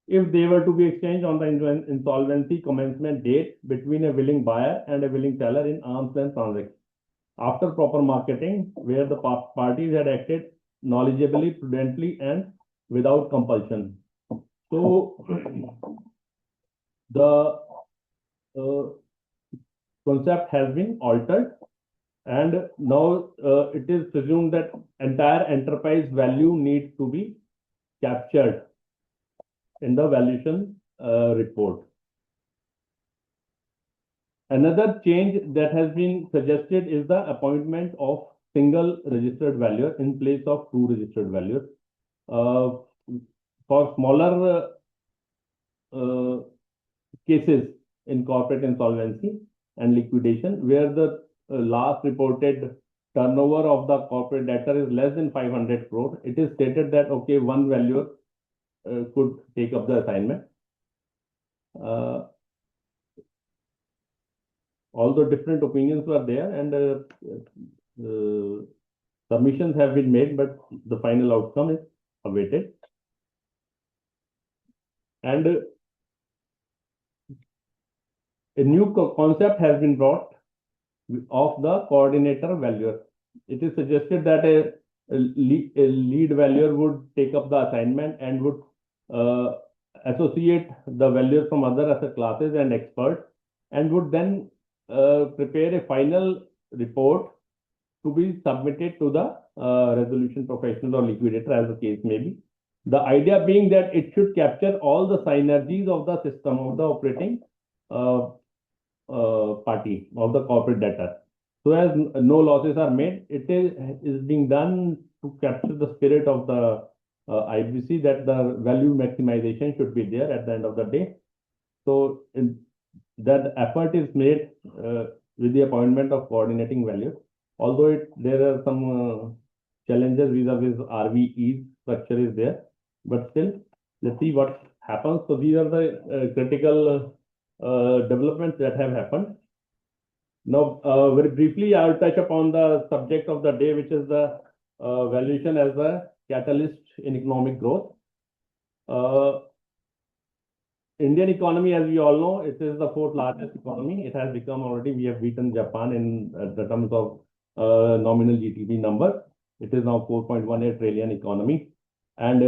if they were to be exchanged on the insolvency commencement date between a willing buyer and a willing seller in arm's length transaction, after proper marketing, where the parties had acted knowledgeably, prudently, and without compulsion. So the concept has been altered, and now it is presumed that entire enterprise value needs to be captured in the valuation report. Another change that has been suggested is the appointment of single registered valuer in place of two registered valuers. For smaller cases in corporate insolvency and liquidation, where the last reported turnover of the corporate debtor is less than 500 crore, it is stated that, okay, one valuer could take up the assignment. Although different opinions were there, and submissions have been made, but the final outcome is awaited. And a new concept has been brought of the coordinator valuer. It is suggested that a lead valuer would take up the assignment and would associate the valuers from other asset classes and experts, and would then prepare a final report to be submitted to the resolution professional or liquidator, as the case may be. The idea being that it should capture all the synergies of the system of the operating party of the corporate debtor, so as no losses are made. It is being done to capture the spirit of the IBC, that the value maximization should be there at the end of the day. So that effort is made with the appointment of coordinating values. Although there are some challenges vis-a-vis RVE structure is there, but still, let's see what happens. So these are the critical developments that have happened. Now, very briefly, I'll touch upon the subject of the day, which is the valuation as a catalyst in economic growth. Indian economy, as we all know, it is the fourth largest economy. It has become already, we have beaten Japan in the terms of nominal GDP number. It is now 4.18 trillion economy, and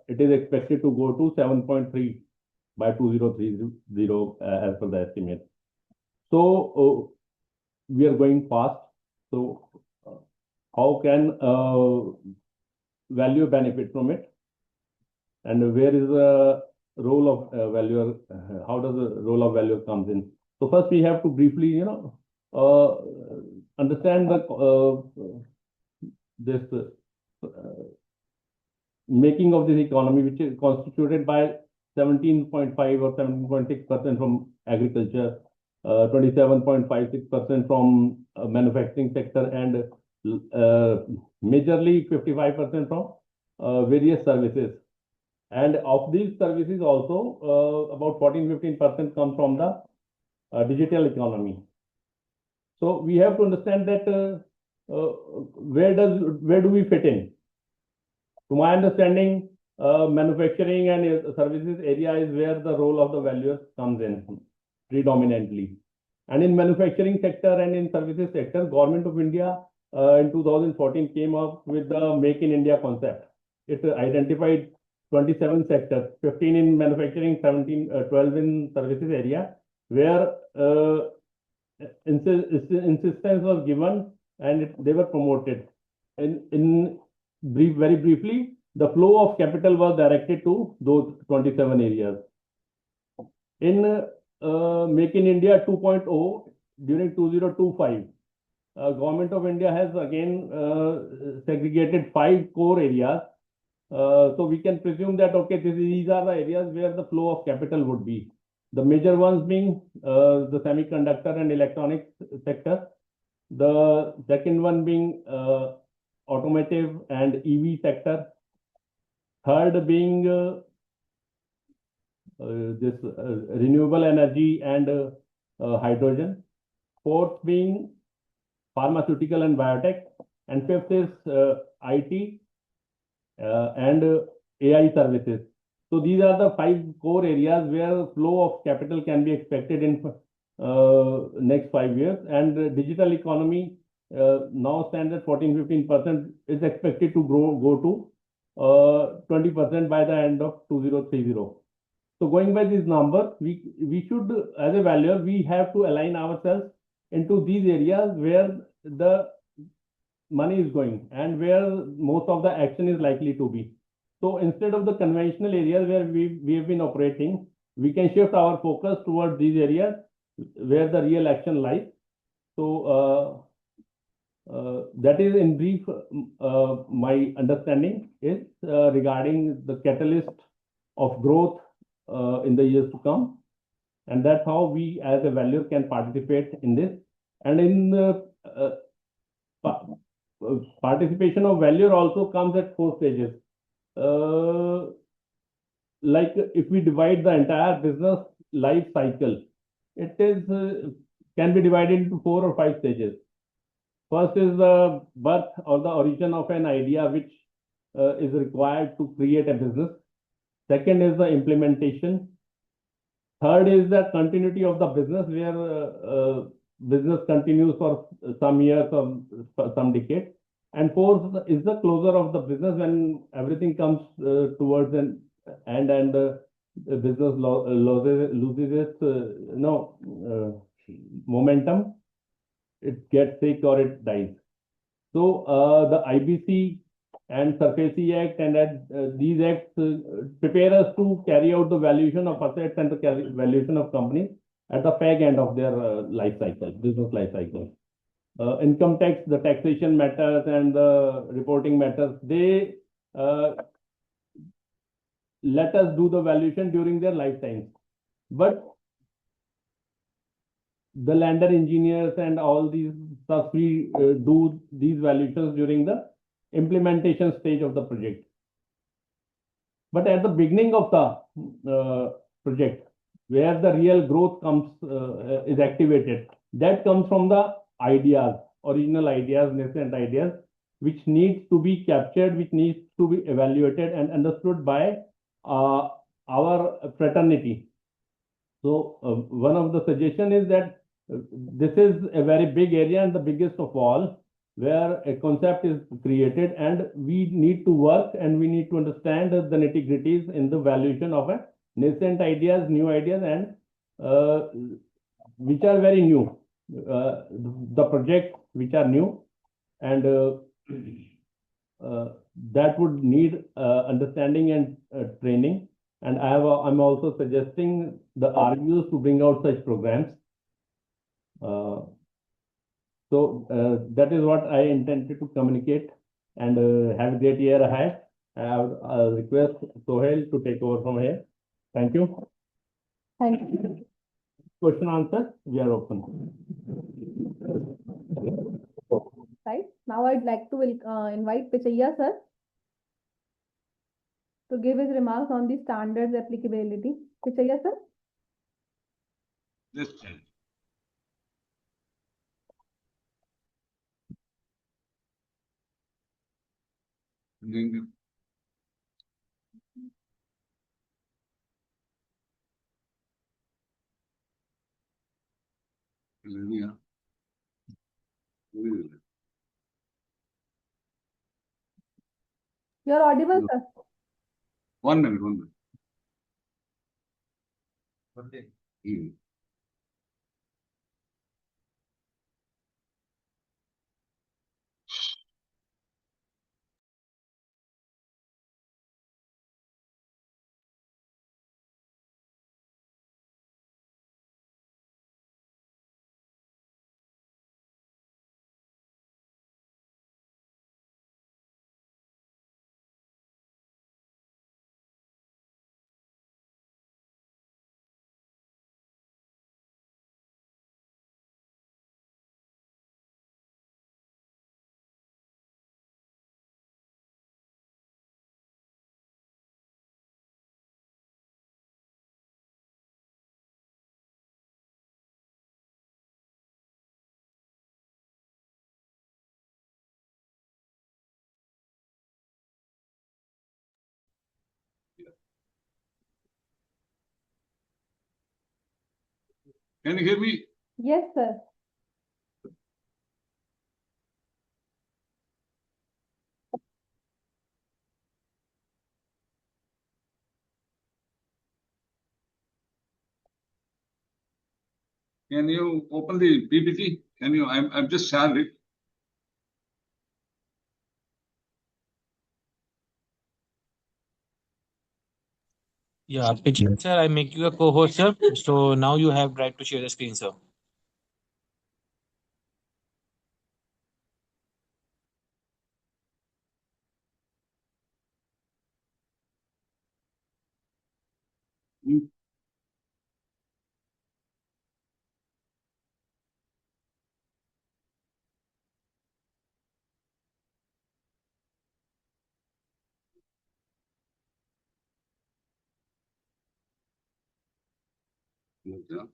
it is expected to go to 7.3 by 2030 as per the estimate. So we are going fast. So how can value benefit from it? And where is the role of valuer, how does the role of valuer comes in? So first we have to briefly, understand this making of this economy, which is constituted by 17.5 or 17.6% from agriculture, 27.56% from manufacturing sector, and majorly 55% from various services. And of these services also, about 14-15% come from the digital economy. So we have to understand that where do we fit in? To my understanding, manufacturing and services area is where the role of the valuer comes in predominantly. And in manufacturing sector and in services sector, Government of India in 2014 came up with the Make in India concept. It identified 27 sectors, 15 in manufacturing, 12 in services area, where insistence was given and they were promoted. Very briefly, the flow of capital was directed to those 27 areas. In Make in India 2.0 during 2025, Government of India has again segregated 5 core areas. So we can presume that, okay, these are the areas where the flow of capital would be. The major ones being the semiconductor and electronics sector. The second one being automotive and EV sector. Third being this renewable energy and hydrogen. Fourth being pharmaceutical and biotech. And fifth is IT and AI services. So these are the 5 core areas where flow of capital can be expected in next 5 years. And digital economy now stands at 14-15%, is expected to go to 20% by the end of 2030. So going by these numbers, we should, as a valuer, we have to align ourselves into these areas where the money is going and where most of the action is likely to be. So instead of the conventional areas where we have been operating, we can shift our focus towards these areas where the real action lies. So that is in brief my understanding is regarding the catalyst of growth in the years to come. And that's how we as a valuer can participate in this. And in the participation of valuer also comes at 4 stages. Like if we divide the entire business life cycle, it is can be divided into 4 or 5 stages. First is the birth or the origin of an idea which is required to create a business. Second is the implementation. Third is the continuity of the business, where business continues for some years or some decades. And fourth is the closure of the business, when everything comes towards an end and the business loses its momentum. It gets sick or it dies. So the IBC and SECY Act and these acts prepare us to carry out the valuation of assets and the valuation of companies at the fag end of their life cycle, business life cycle. Income tax, the taxation matters and the reporting matters, they let us do the valuation during their lifetimes. But the lender engineers and all these stuff, we do these valuations during the implementation stage of the project. But at the beginning of the project, where the real growth comes, is activated, that comes from the ideas, original ideas, nascent ideas, which needs to be captured, which needs to be evaluated and understood by our fraternity. So one of the suggestion is that this is a very big area and the biggest of all, where a concept is created, and we need to work and we need to understand the nitty-gritties in the valuation of a nascent ideas, new ideas, and which are very new. The projects which are new, and that would need understanding and training. And I'm also suggesting the RUs to bring out such programs. That is what I intended to communicate, and have a great year ahead. I would request Sohail to take over from here. Thank you. Thank you. Question answer, we are open. Right. Now I'd like to invite Pichaiya sir to give his remarks on the standards applicability. Pichaiya sir. This You're audible, sir. 1 minute, 1 minute. Can you hear me? Yes, sir. Can you open the PPT? Can you? I'm just shared it. Yeah, Pichaiya sir, I make you a co-host, sir. So now you have right to share the screen, sir. Yeah.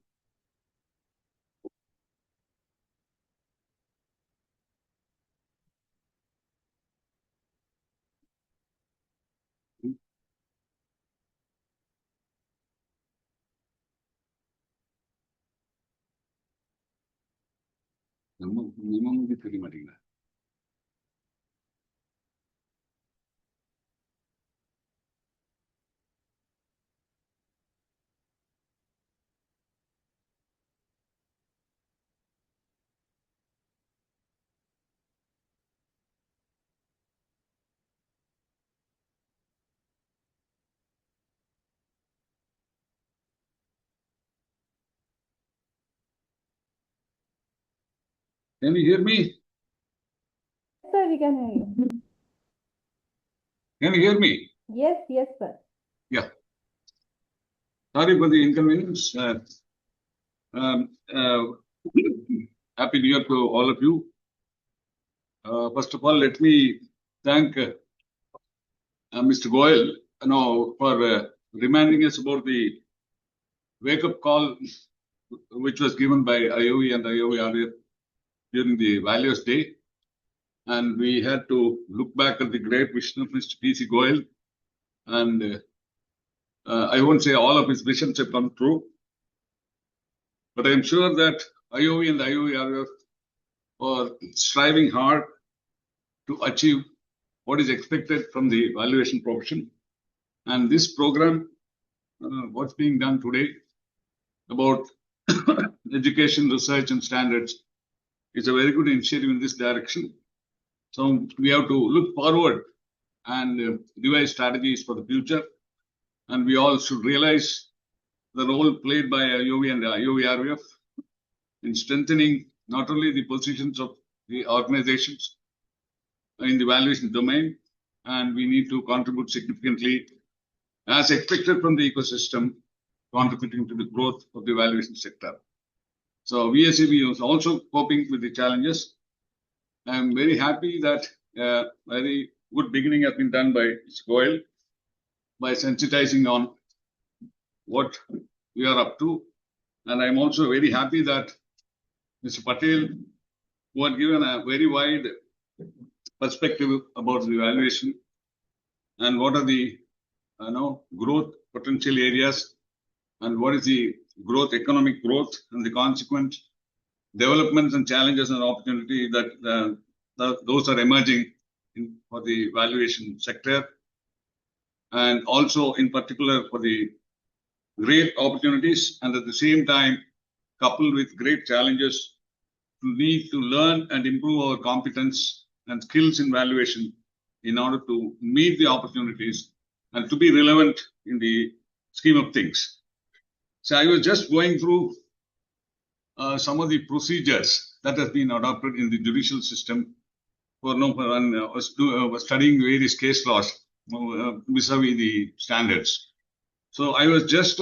நம்ம தெரிய மாட்டீங்களா? Can you hear me? Yes, sir, we can hear you. Can you hear me? Yes, yes, sir. Yeah. Sorry for the inconvenience. Happy New Year to all of you. First of all, let me thank Mr. Goel, for reminding us about the wake-up call which was given by IOV and IOV RVF during the Values Day. And we had to look back at the great vision of Mr. P.C. Goel. And I won't say all of his visions have come true, but I'm sure that IOV and IOV RVF are striving hard to achieve what is expected from the valuation profession. And this program, what's being done today about education, research, and standards is a very good initiative in this direction. So we have to look forward and devise strategies for the future. And we all should realize the role played by IOV and IOV RVF in strengthening not only the positions of the organizations in the valuation domain, and we need to contribute significantly as expected from the ecosystem, contributing to the growth of the valuation sector. So VSAB is also coping with the challenges. I'm very happy that very good beginning has been done by Goel by sensitizing on what we are up to. And I'm also very happy that Mr. Patel, who had given a very wide perspective about the valuation and what are the growth potential areas and what is the growth, economic growth, and the consequent developments and challenges and opportunity that those are emerging for the valuation sector, and also in particular for the great opportunities, and at the same time coupled with great challenges, to need to learn and improve our competence and skills in valuation in order to meet the opportunities and to be relevant in the scheme of things. So I was just going through some of the procedures that have been adopted in the judicial system for studying various case laws vis-a-vis the standards. So I was just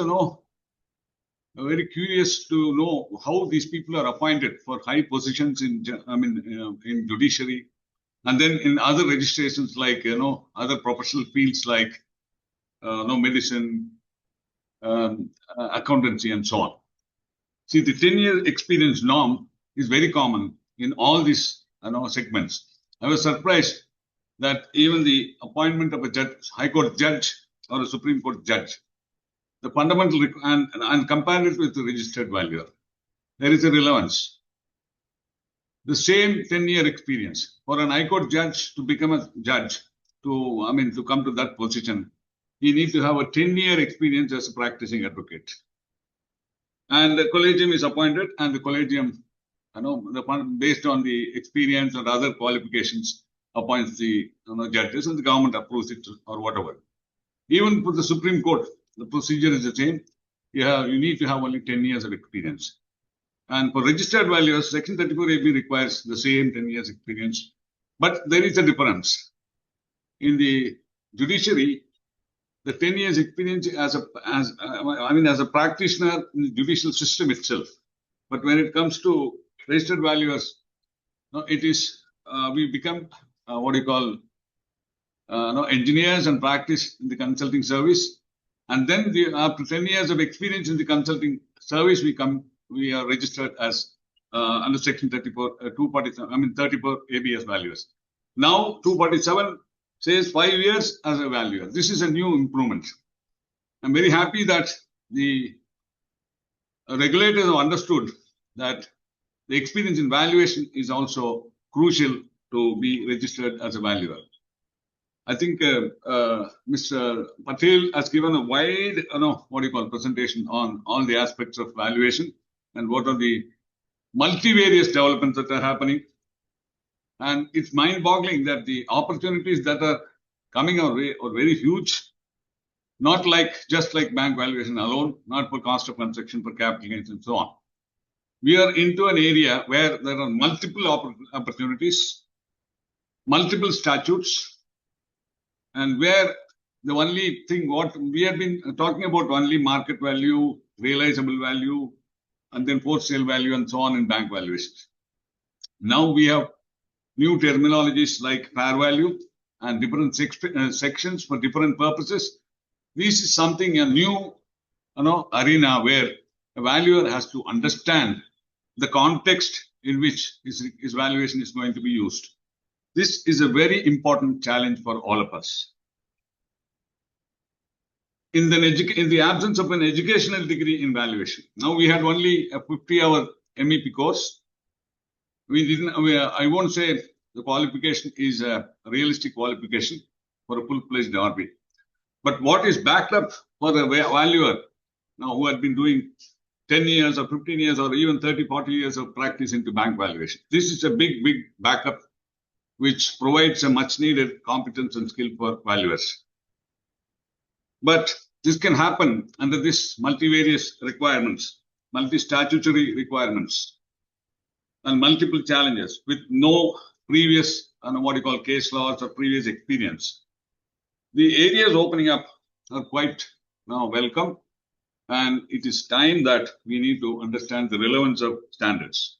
very curious to know how these people are appointed for high positions in judiciary, and then in other registrations like other professional fields like medicine, accountancy, and so on. See, the 10-year experience norm is very common in all these segments. I was surprised that even the appointment of a judge, High Court judge or a Supreme Court judge, the fundamental and compare it with the registered valuer, there is a relevance. The same 10-year experience for an High Court judge to become a judge, to come to that position, he needs to have a 10-year experience as a practicing advocate. And the collegium is appointed, and the collegium, based on the experience and other qualifications, appoints the judges, and the government approves it or whatever. Even for the Supreme Court, the procedure is the same. You need to have only 10 years of experience. And for registered valuers, Section 34AB requires the same 10 years experience. But there is a difference. In the judiciary, the 10 years experience as a practitioner in the judicial system itself. But when it comes to registered valuers, it is we become engineers and practice in the consulting service, and then after 10 years of experience in the consulting service, we are registered as under Section 34 ABS valuers. Now 247 says 5 years as a valuer. This is a new improvement. I'm very happy that the regulators have understood that the experience in valuation is also crucial to be registered as a valuer. I think Mr. Patel has given a wide, presentation on all the aspects of valuation and what are the multivarious developments that are happening. And it's mind-boggling that the opportunities that are coming our way are very huge, not just like bank valuation alone, not for cost of construction, for capital gains, and so on. We are into an area where there are multiple opportunities, multiple statutes, and where the only thing what we have been talking about only market value, realizable value, and then post-sale value, and so on in bank valuations. Now we have new terminologies like fair value and different sections for different purposes. This is something, a new arena where a valuer has to understand the context in which his valuation is going to be used. This is a very important challenge for all of us. In the absence of an educational degree in valuation, now we had only a 50-hour MEP course. I won't say the qualification is a realistic qualification for a full-fledged RB. But what is backed up for a valuer now who had been doing 10 years or 15 years or even 30, 40 years of practice into bank valuation? This is a big backup which provides a much needed competence and skill for valuers. But this can happen under this multivarious requirements, multi-statutory requirements, and multiple challenges with no previous, what you call case laws or previous experience. The areas opening up are quite welcome, and it is time that we need to understand the relevance of standards.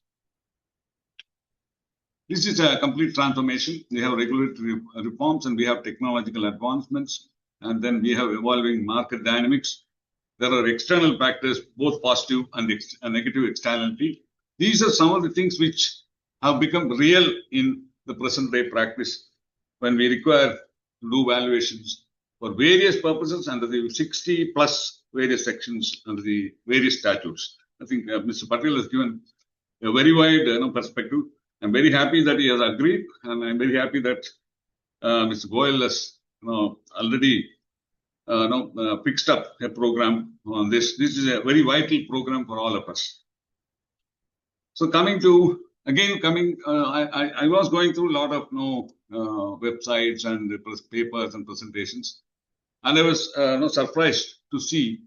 This is a complete transformation. We have regulatory reforms and we have technological advancements, and then we have evolving market dynamics. There are external factors, both positive and negative externality. These are some of the things which have become real in the present day practice when we require to do valuations for various purposes under the 60 plus various sections under the various statutes. I think Mr. Patel has given a very wide perspective. I'm very happy that he has agreed, and I'm very happy that Mr. Goel has already fixed up a program on this. This is a very vital program for all of us. So I was going through a lot of websites and papers and presentations, and I was surprised to see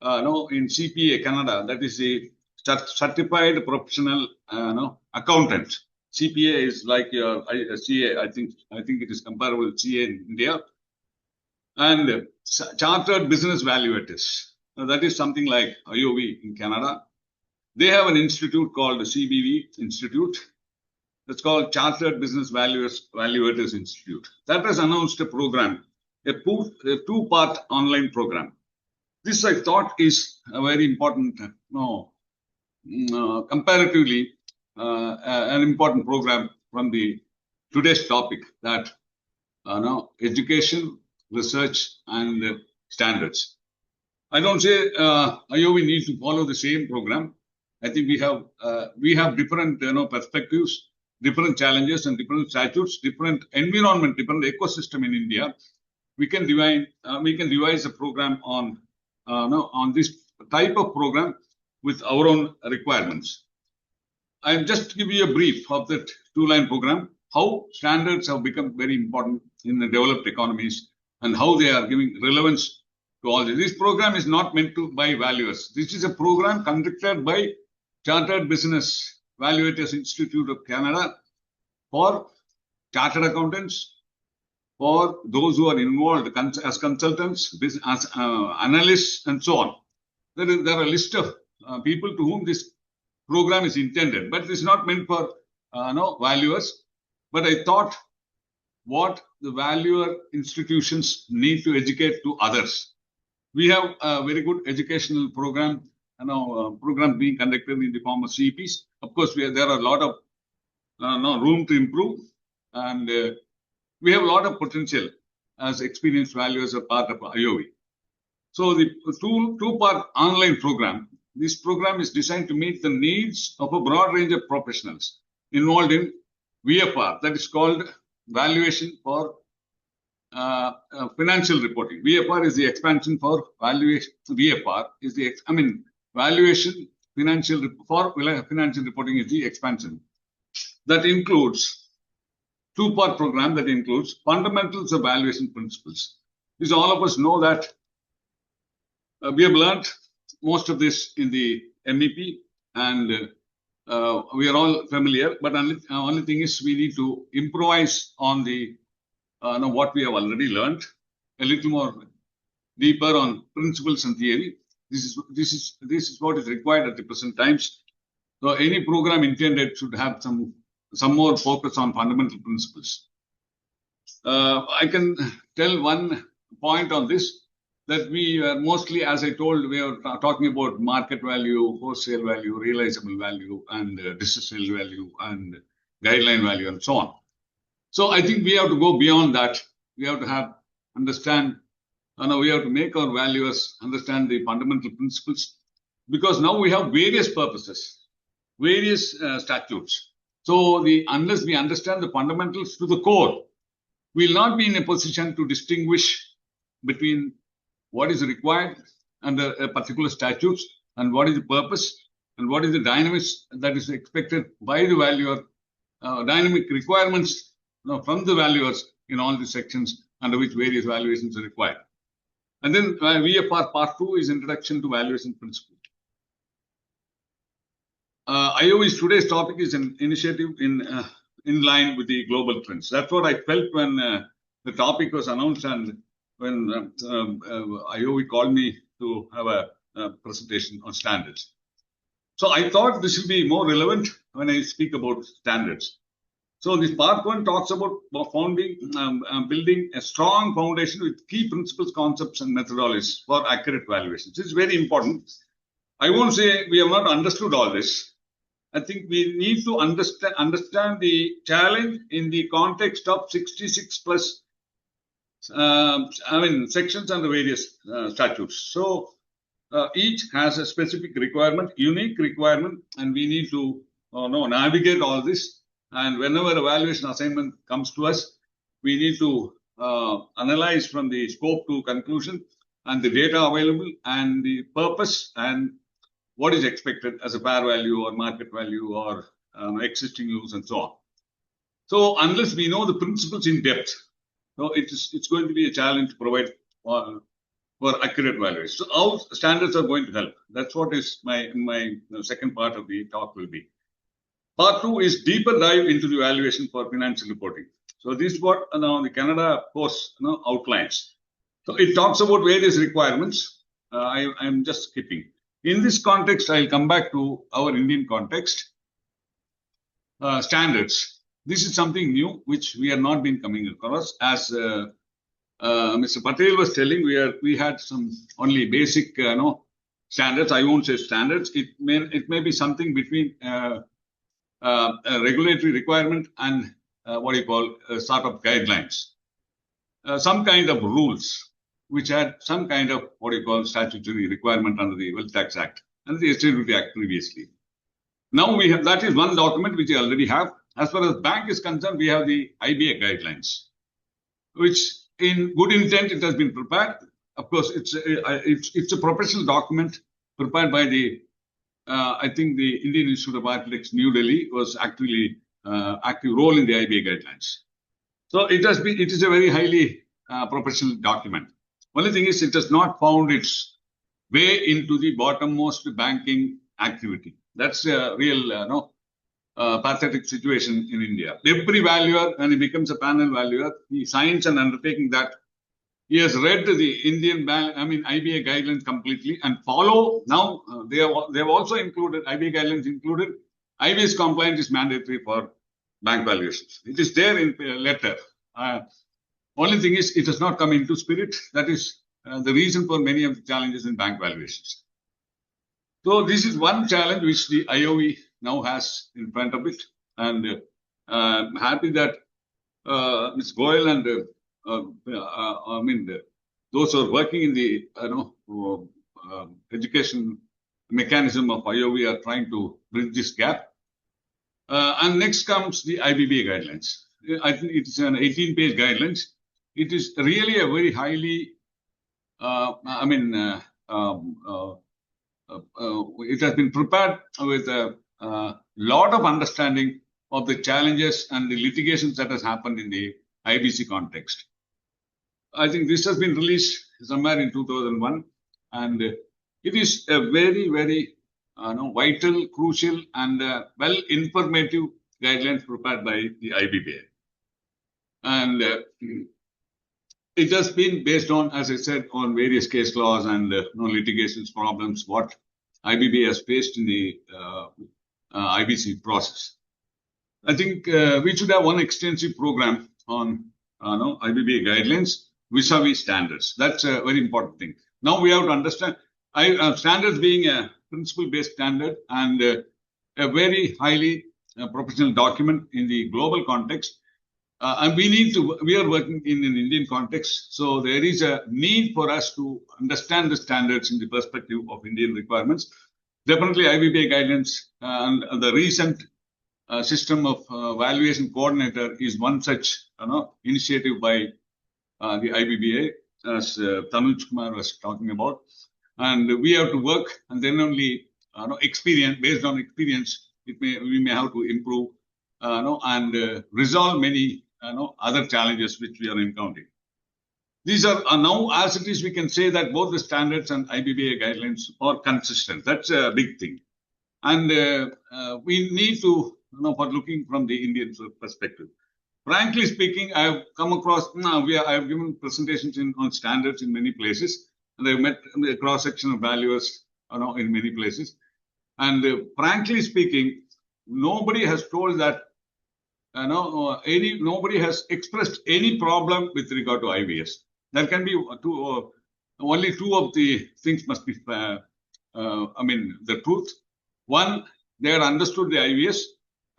in CPA Canada, that is a certified professional accountant. CPA is like your CA. I think it is comparable to CA in India, and chartered business valuators. That is something like IOV in Canada. They have an institute called the CBV Institute. That's called Chartered Business Valuators Institute. That has announced a program, a two-part online program. This, I thought, is a very important, comparatively, an important program from the today's topic, that education, research, and standards. I don't say IOV needs to follow the same program. I think we have different perspectives, different challenges, and different statutes, different environment, different ecosystem in India. We can devise a program on this type of program with our own requirements. I'll just give you a brief of that two-line program, how standards have become very important in the developed economies and how they are giving relevance to all this. This program is not meant to by valuers. This is a program conducted by Chartered Business Valuators Institute of Canada for chartered accountants, for those who are involved as consultants, as analysts, and so on. There are a list of people to whom this program is intended, but it's not meant for valuers. But I thought what the valuer institutions need to educate to others. We have a very good educational program, program being conducted in the form of CPs. Of course, there are a lot of room to improve, and we have a lot of potential as experienced valuers as part of IOV. So the two-part online program, this program is designed to meet the needs of a broad range of professionals involved in VFR, that is called Valuation for Financial Reporting. VFR is the expansion for valuation. VFR is the, valuation for financial reporting is the expansion. That includes two-part program that includes fundamentals of valuation principles. Because all of us know that we have learned most of this in the MEP, and we are all familiar. But only thing is we need to improvise on the what we have already learned, a little more deeper on principles and theory. This is what is required at the present times. So any program intended should have some more focus on fundamental principles. I can tell one point on this, that we are mostly, as I told, we are talking about market value, wholesale value, realizable value, and distressed sale value, and guideline value, and so on. So I think we have to go beyond that. We have to understand, we have to make our valuers understand the fundamental principles, because now we have various purposes, various statutes. So unless we understand the fundamentals to the core, we will not be in a position to distinguish between what is required under a particular statute and what is the purpose and what is the dynamics that is expected by the valuer, dynamic requirements from the valuers in all the sections under which various valuations are required. And then VFR part 2 is Introduction to Valuation Principle. IOV's today's topic is an initiative in line with the global trends. That's what I felt when the topic was announced and when IOV called me to have a presentation on standards. So I thought this will be more relevant when I speak about standards. So this part 1 talks about building a strong foundation with key principles, concepts, and methodologies for accurate valuations. This is very important. I won't say we have not understood all this. I think we need to understand the challenge in the context of 66 plus sections and the various statutes. So each has a specific requirement, unique requirement, and we need to navigate all this. And whenever a valuation assignment comes to us, we need to analyze from the scope to conclusion and the data available and the purpose and what is expected as a fair value or market value or existing use and so on. So unless we know the principles in depth, it's going to be a challenge to provide for accurate valuation. So how standards are going to help. That's what is my second part of the talk will be. Part 2 is deeper dive into the valuation for financial reporting. So this is what the Canada course outlines. So it talks about various requirements. I'm just skipping. In this context, I'll come back to our Indian context. Standards. This is something new which we have not been coming across. As Mr. Patel was telling, we had some only basic standards. I won't say standards. It may be something between a regulatory requirement and sort of guidelines. Some kind of rules which had some kind of statutory requirement under the Wealth Tax Act and the Estate Duty Act previously. Now we have, that is one document which we already have. As far as bank is concerned, we have the IBA guidelines, which in good intent it has been prepared. Of course, it's a professional document prepared by the I think the Indian Institute of Architects, New Delhi, was actually active role in the IBA guidelines. So it is a very highly professional document. Only thing is, it has not found its way into the bottommost banking activity. That's a real pathetic situation in India. Every valuer, when he becomes a panel valuer, he signs an undertaking that he has read the Indian IBA guidelines completely and follow. Now they have also included IBA guidelines included. IBA's compliance is mandatory for bank valuations. It is there in letter. Only thing is, it has not come into spirit. That is the reason for many of the challenges in bank valuations. So this is one challenge which the IOV now has in front of it, and I'm happy that Ms. Goel and those who are working in the education mechanism of IOV are trying to bridge this gap. And next comes the IBBA guidelines. I think it is an 18-page guidelines. It is really a very highly, it has been prepared with a lot of understanding of the challenges and the litigations that has happened in the IBC context. I think this has been released somewhere in 2001, and it is a very, very vital, crucial, and well informative guidelines prepared by the IBBA. And it has been based on, as I said, on various case laws and litigations problems, what IBBA has faced in the IBC process. I think we should have one extensive program on IBBA guidelines vis-a-vis standards. That's a very important thing. Now we have to understand standards being a principle-based standard and a very highly professional document in the global context. And we are working in an Indian context. So there is a need for us to understand the standards in the perspective of Indian requirements. Definitely IBBA guidelines and the recent system of valuation coordinator is one such initiative by the IBBA, as Tanuj Kumar was talking about. And we have to work, and then only experience, based on experience, we may have to improve and resolve many other challenges which we are encountering. These are now, as it is, we can say that both the standards and IBBA guidelines are consistent. That's a big thing. And we need to, for looking from the Indian perspective. Frankly speaking, I have come across, I have given presentations on standards in many places, and I've met a cross-section of valuers, in many places. And frankly speaking, nobody has told that, nobody has expressed any problem with regard to IVS. There can be only two of the things must be, the truth. One, they have understood the IVS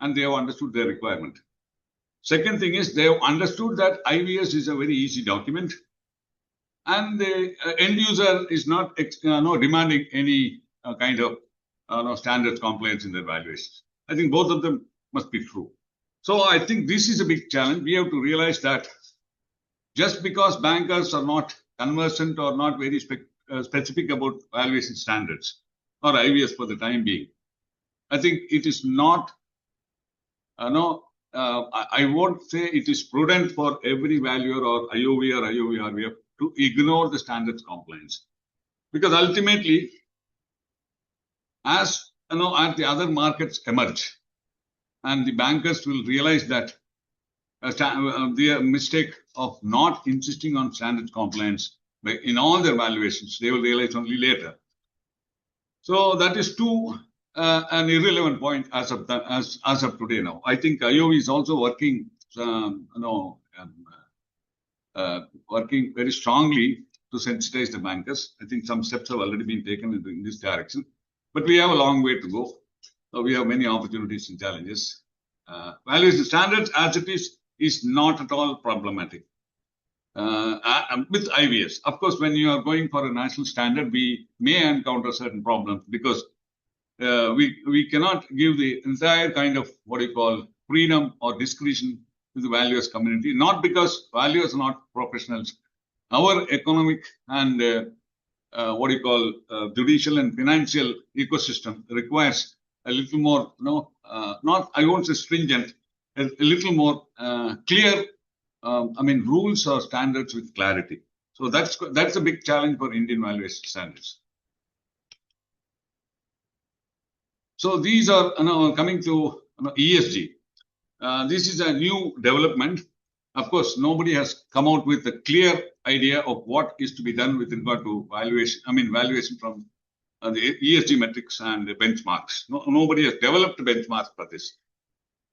and they have understood their requirement. Second thing is they have understood that IVS is a very easy document and the end user is not demanding any kind of standards compliance in their valuations. I think both of them must be true. So I think this is a big challenge. We have to realize that just because bankers are not conversant or not very specific about valuation standards or IVS for the time being, I think it is not, I won't say it is prudent for every valuer or IOV or IOV RVF to ignore the standards compliance. Because ultimately, as the other markets emerge, and the bankers will realize that their mistake of not insisting on standards compliance in all their valuations, they will realize only later. So that is an irrelevant point as of today now. I think IOV is also working, working very strongly to sensitize the bankers. I think some steps have already been taken in this direction, but we have a long way to go. So we have many opportunities and challenges. Valuation standards as it is not at all problematic. With IVS, of course, when you are going for a national standard, we may encounter certain problems because we cannot give the entire kind of freedom or discretion to the valuers community, not because valuers are not professionals. Our economic and judicial and financial ecosystem requires a little more, I won't say stringent, a little more clear, rules or standards with clarity. So that's a big challenge for Indian valuation standards. So these are coming to ESG. This is a new development. Of course, nobody has come out with a clear idea of what is to be done with regard to valuation. Valuation from the ESG metrics and the benchmarks. Nobody has developed benchmarks for this.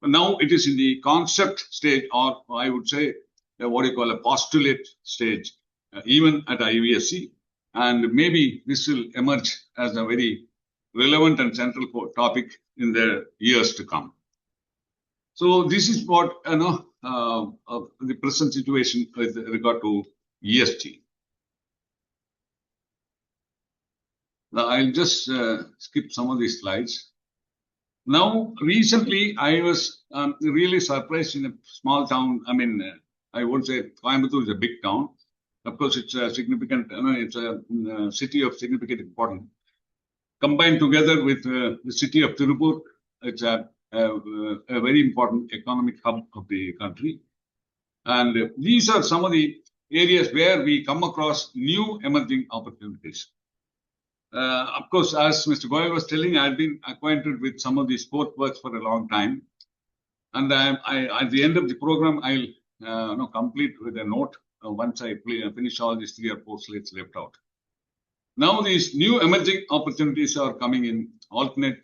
But now it is in the concept stage, or I would say a postulate stage, even at IVSC. And maybe this will emerge as a very relevant and central topic in the years to come. So this is what the present situation with regard to ESG. Now I'll just skip some of these slides. Now, recently I was really surprised in a small town. I would say Coimbatore is a big town. Of course, it's a significant. It's a city of significant importance. Combined together with the city of Tirupur, it's a very important economic hub of the country. And these are some of the areas where we come across new emerging opportunities. Of course, as Mr. Goel was telling, I've been acquainted with some of these sport works for a long time. And at the end of the program, I'll complete with a note once I finish all these 3 or 4 slides left out. Now, these new emerging opportunities are coming in alternate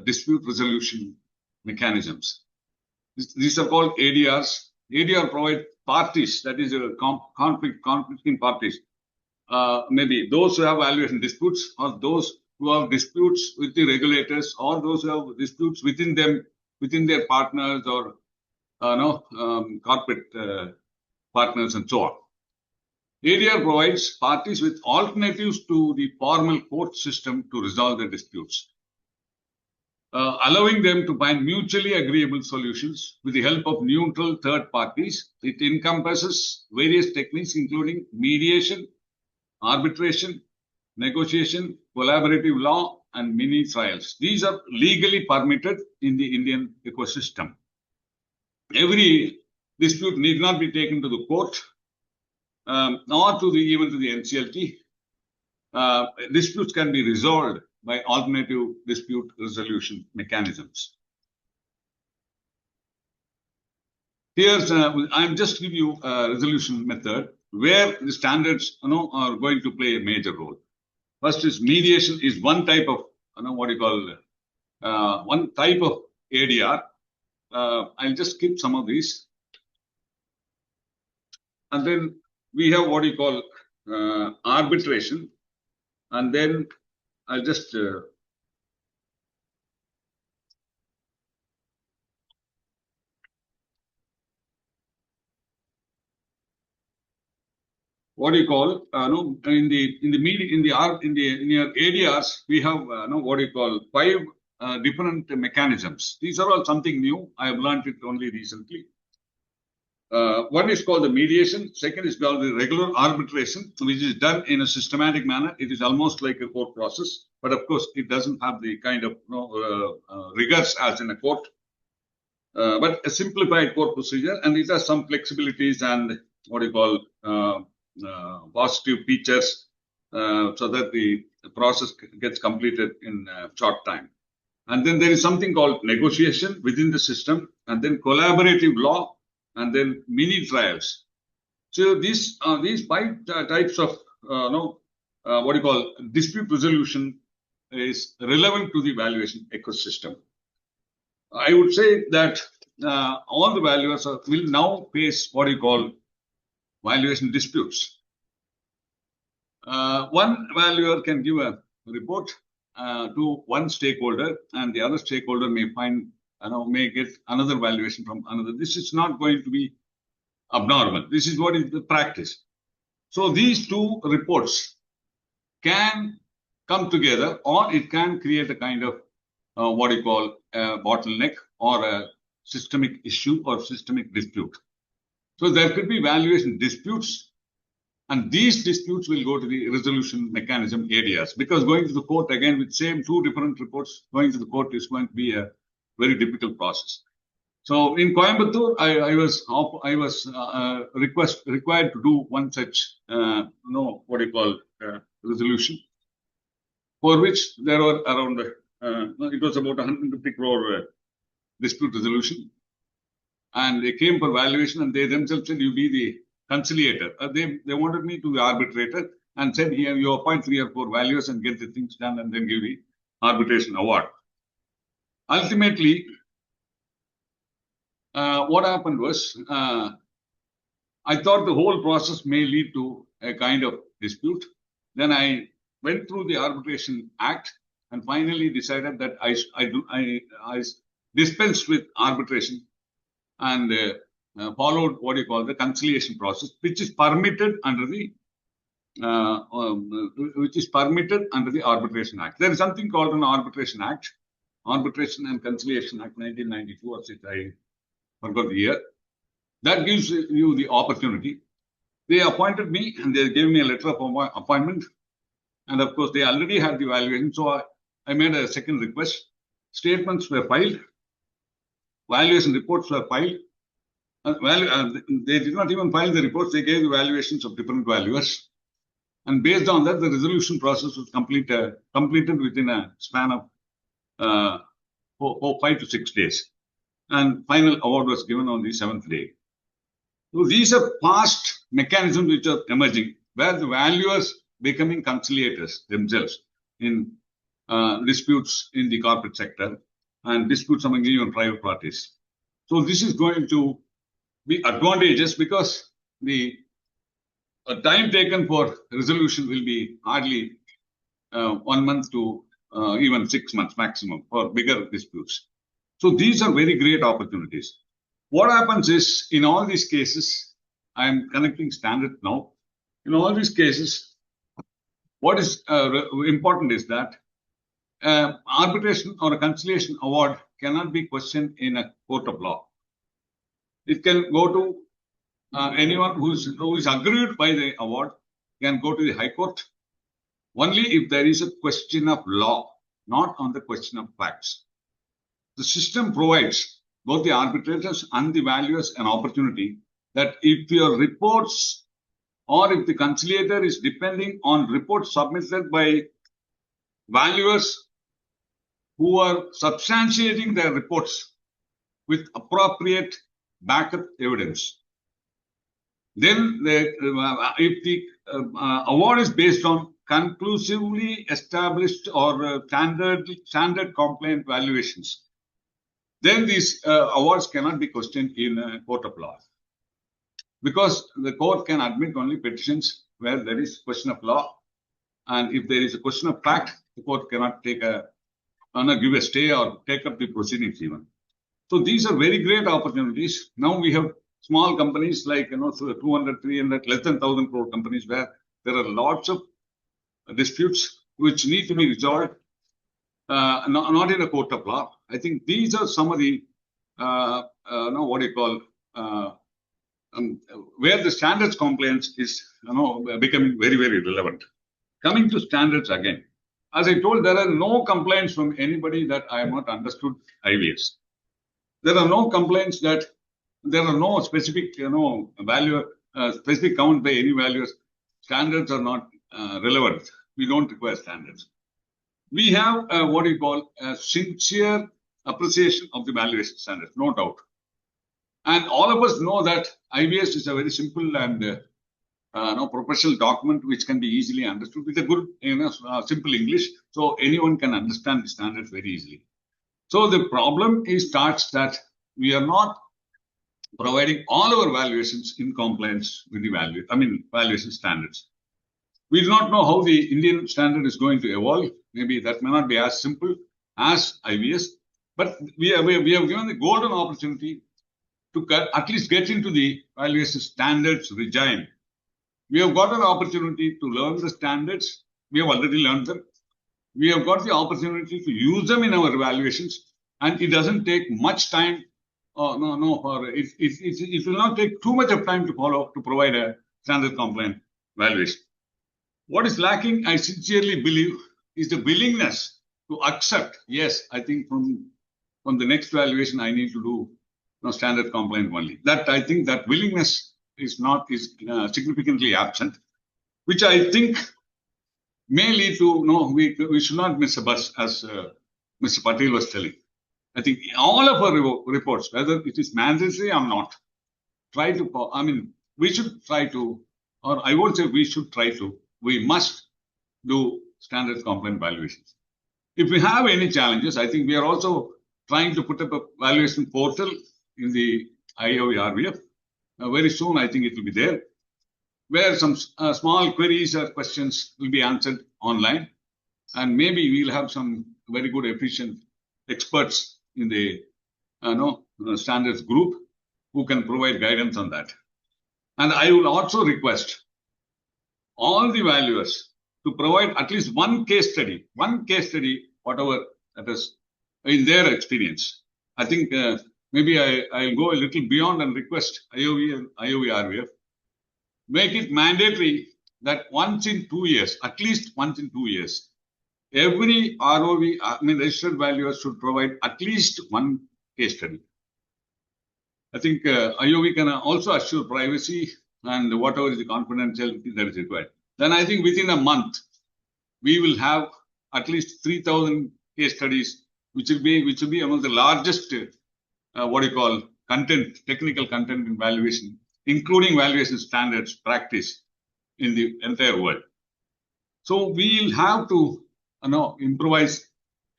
dispute resolution mechanisms. These are called ADRs. ADR provide parties, that is conflicting parties. Maybe those who have valuation disputes, or those who have disputes with the regulators, or those who have disputes within their partners or corporate partners and so on. ADR provides parties with alternatives to the formal court system to resolve their disputes, allowing them to find mutually agreeable solutions with the help of neutral third parties. It encompasses various techniques including mediation, arbitration, negotiation, collaborative law, and mini trials. These are legally permitted in the Indian ecosystem. Every dispute need not be taken to the court. or even to the NCLT. Disputes can be resolved by alternative dispute resolution mechanisms. Here's I'm just give you a resolution method where the standards are going to play a major role. First is mediation is one type of what you call one type of ADR. I'll just skip some of these, and then we have what you call arbitration, and then I'll just what do you call in your ADRs we have what do you call 5 different mechanisms. These are all something new. I have learned it only recently. One is called the mediation. Second is called the regular arbitration, which is done in a systematic manner. It is almost like a court process, but of course it doesn't have the kind of rigors as in a court, but a simplified court procedure, and it has some flexibilities and what do you call positive features, so that the process gets completed in a short time. And then there is something called negotiation within the system, and then collaborative law, and then mini trials. So these 5 types of what do you call dispute resolution is relevant to the valuation ecosystem. I would say that all the valuers will now face what you call valuation disputes. One valuer can give a report to one stakeholder, and the other stakeholder may may get another valuation from another. This is not going to be abnormal. This is what is the practice. So these 2 reports can come together, or it can create a kind of what you call a bottleneck or a systemic issue or systemic dispute. So there could be valuation disputes, and these disputes will go to the resolution mechanism ADRs, because going to the court again with same 2 different reports, going to the court is going to be a very difficult process. So in Coimbatore, I was required to do one such what you call resolution, for which there were around it was about 150 crore dispute resolution, and they came for valuation, and they themselves said, you be the conciliator. They wanted me to be arbitrator, and said, here you appoint 3 or 4 valuers and get the things done, and then give the arbitration award. Ultimately, what happened was, I thought the whole process may lead to a kind of dispute. Then I went through the Arbitration Act and finally decided that I dispensed with arbitration and followed what you call the conciliation process, which is permitted under the Arbitration Act. There is something called an Arbitration Act, Arbitration and Conciliation Act 1992, or I forgot the year. That gives you the opportunity. They appointed me, and they gave me a letter of appointment, and of course they already had the valuation. So I made a second request. Statements were filed, valuation reports were filed. They did not even file the reports. They gave the valuations of different valuers, and based on that, the resolution process was completed within a span of 5 to 6 days, and final award was given on the 7th day. So these are past mechanisms which are emerging, where the valuers becoming conciliators themselves in disputes in the corporate sector and disputes among even private parties. So this is going to be advantageous, because the time taken for resolution will be hardly 1 month to even 6 months maximum for bigger disputes. So these are very great opportunities. What happens is, in all these cases, I am connecting standard now. In all these cases, what is important is that arbitration or a conciliation award cannot be questioned in a court of law. It can go to anyone who is aggrieved by the award, can go to the High Court only if there is a question of law, not on the question of facts. The system provides both the arbitrators and the valuers an opportunity that if your reports or if the conciliator is depending on reports submitted by valuers who are substantiating their reports with appropriate backup evidence. Then, if the award is based on conclusively established or standard compliant valuations, then these awards cannot be questioned in a court of law, because the court can admit only petitions where there is question of law, and if there is a question of fact, the court cannot give a stay or take up the proceedings even. So these are very great opportunities. Now we have small companies like, 200, 300, less than 1,000 crore companies where there are lots of disputes which need to be resolved, not in a court of law. I think these are some of the, where the standards compliance is, becoming very, very relevant. Coming to standards again, as I told, there are no complaints from anybody that I have not understood IVS. There are no complaints that there are no specific, specific count by any valuers. Standards are not relevant. We don't require standards. We have a sincere appreciation of the valuation standards, no doubt. And all of us know that IVS is a very simple and professional document which can be easily understood with a good, simple English, so anyone can understand the standards very easily. So the problem starts that we are not providing all our valuations in compliance with the valuation standards. We do not know how the Indian standard is going to evolve. Maybe that may not be as simple as IVS, but we have given the golden opportunity to at least get into the valuation standards regime. We have got an opportunity to learn the standards. We have already learned them. We have got the opportunity to use them in our evaluations, and it doesn't take much time. It will not take too much of time to provide a standard compliant valuation. What is lacking, I sincerely believe, is the willingness to accept. Yes, I think from the next valuation I need to do standard compliant only. That I think that willingness is significantly absent, which I think may lead to we should not miss a bus, as Mr. Patel was telling. I think all of our reports, whether it is mandatory or not, we should try to, or I won't say we should try to, we must do standard compliant valuations. If we have any challenges, I think we are also trying to put up a valuation portal in the IOV RVF. Very soon, I think it will be there, where some small queries or questions will be answered online. And maybe we'll have some very good, efficient experts in the standards group who can provide guidance on that. And I will also request all the valuers to provide at least one case study, whatever that is in their experience. I think maybe I'll go a little beyond and request IOV and IOV RVF, make it mandatory that once in 2 years, at least once in 2 years, every registered valuer should provide at least one case study. I think IOV can also assure privacy and whatever is the confidentiality that is required. Then I think within a month, we will have at least 3,000 case studies, which will be among the largest, technical content in valuation, including valuation standards practice in the entire world. So we'll have to improvise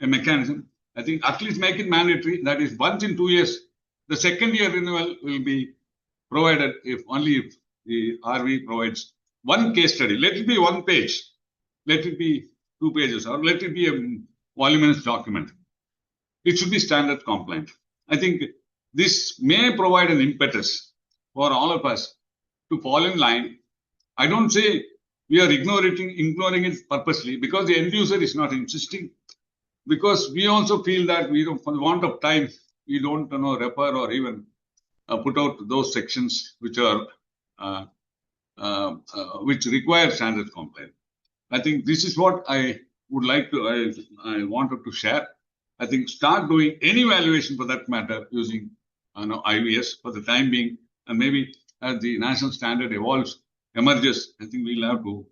a mechanism. I think at least make it mandatory. That is, once in 2 years, the second year renewal will be provided if the RV provides one case study. Let it be 1 page. Let it be 2 pages, or let it be a voluminous document. It should be standard compliant. I think this may provide an impetus for all of us to fall in line. I don't say we are ignoring it purposely, because the end user is not insisting, because we also feel that we don't, for the want of time, we don't refer or even put out those sections which are which require standard compliance. I think this is what I would like to, I wanted to share. I think start doing any valuation for that matter using IVS for the time being, and maybe as the national standard evolves, emerges, I think we'll have to,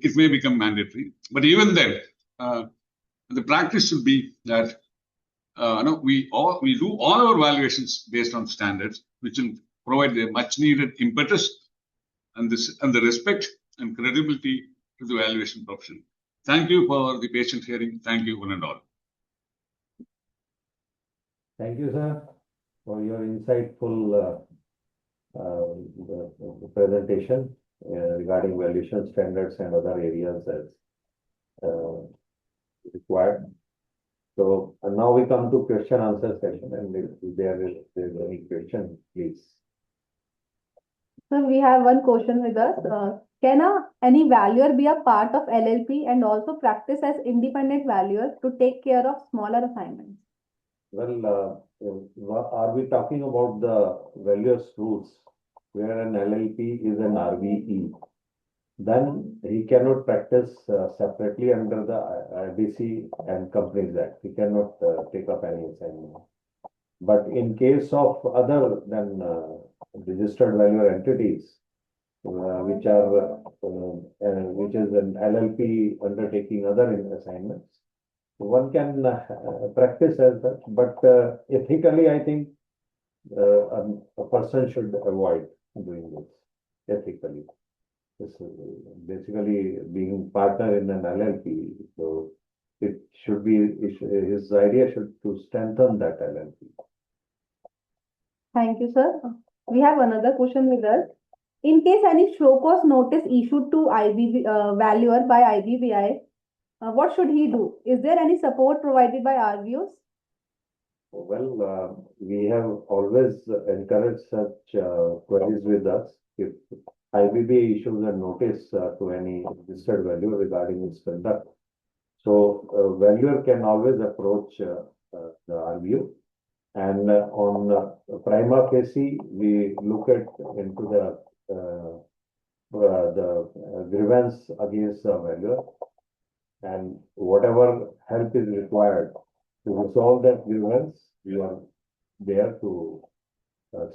it may become mandatory. But even then, the practice should be that we do all our valuations based on standards, which will provide the much needed impetus and the respect and credibility to the valuation profession. Thank you for the patient hearing. Thank you, one and all. Thank you, sir, for your insightful presentation regarding valuation standards and other areas as required. So now we come to question answer session, and if there is any question, please. So we have one question with us. Can any valuer be a part of LLP and also practice as independent valuer to take care of smaller assignments? Well, are we talking about the valuer's rules, where an LLP is an RVE? Then he cannot practice separately under the IBC and Companies Act. He cannot take up any assignment. But in case of other than registered valuer entities, which is an LLP undertaking other assignments, one can practice as that. But ethically, I think a person should avoid doing this ethically. This is basically being partner in an LLP. So it should be, his idea should to strengthen that LLP. Thank you, sir. We have another question with us. In case any show cause notice issued to valuer by IBBI, what should he do? Is there any support provided by RVOs? Well, we have always encouraged such queries with us. If IBBI issues a notice to any registered valuer regarding its conduct, so valuer can always approach the RVO, and on prima facie we look into the grievance against the valuer, and whatever help is required to resolve that grievance, we are there to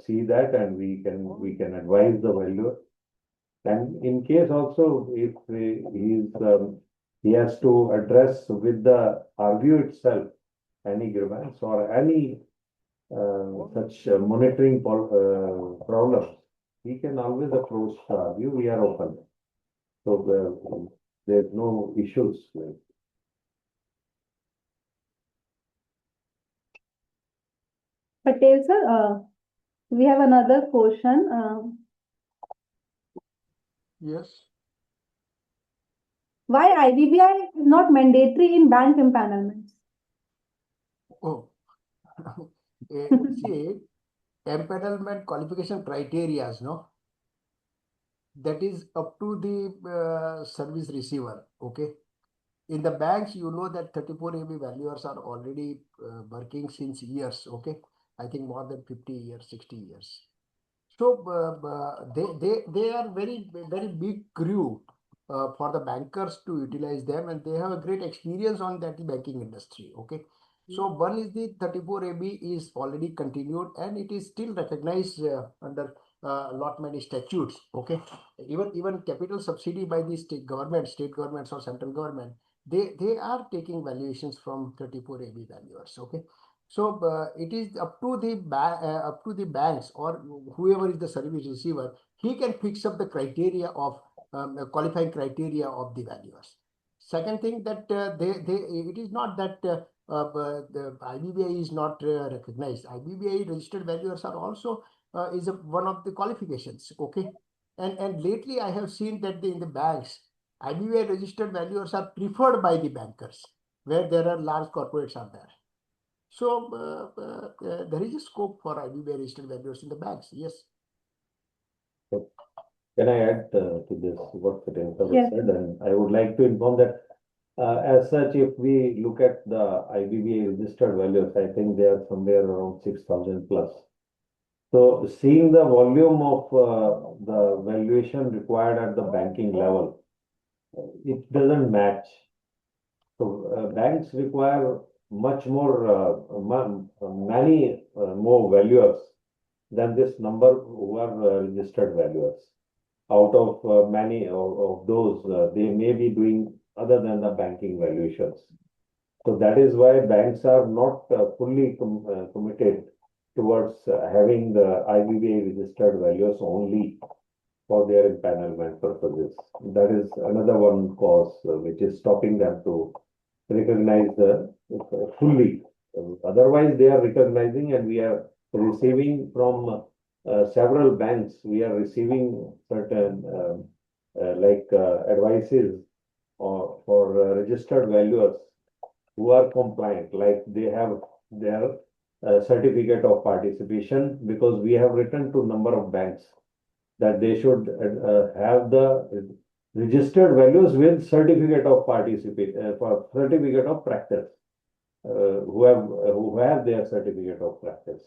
see that, and we can advise the valuer. And in case also, if he has to address with the RVO itself any grievance or any such monitoring problems, he can always approach the RVO. We are open, so there's no issues with. Patel, sir, we have another question. Yes. Why IBBI is not mandatory in bank empanelments? Oh, see, empanelment qualification criteria, no? That is up to the service receiver, okay? In the banks, you know that 34AB valuers are already working since years, okay? I think more than 50 years, 60 years. So they are very big crew for the bankers to utilize them, and they have a great experience on that banking industry, okay? So one is the 34AB is already continued, and it is still recognized under lot many statutes, okay? Even capital subsidy by the state governments or central government, they are taking valuations from 34AB valuers, okay? So it is up to the banks or whoever is the service receiver. He can fix up the criteria of qualifying criteria of the valuers. Second thing that it is not that the IBBI is not recognized. IBBI registered valuers are also is one of the qualifications, okay? And lately I have seen that in the banks, IBBI registered valuers are preferred by the bankers where there are large corporates are there. So there is a scope for IBBI registered valuers in the banks. Yes. Can I add to this what Patel Yes. said? And I would like to inform that as such, if we look at the IBBI registered valuers, I think they are somewhere around 6,000 plus. So seeing the volume of the valuation required at the banking level, it doesn't match. So banks require much more, many more valuers than this number who are registered valuers. out of many of those, they may be doing other than the banking valuations. So that is why banks are not fully committed towards having the IBBA registered values only for their empanelment purposes. That is another one cause which is stopping them to recognize the fully. Otherwise, they are recognizing, and we are receiving from several banks. We are receiving certain advices for registered valuers who are compliant, like they have their certificate of participation, because we have written to number of banks that they should have the registered values with certificate of for certificate of practice, who have their certificate of practice.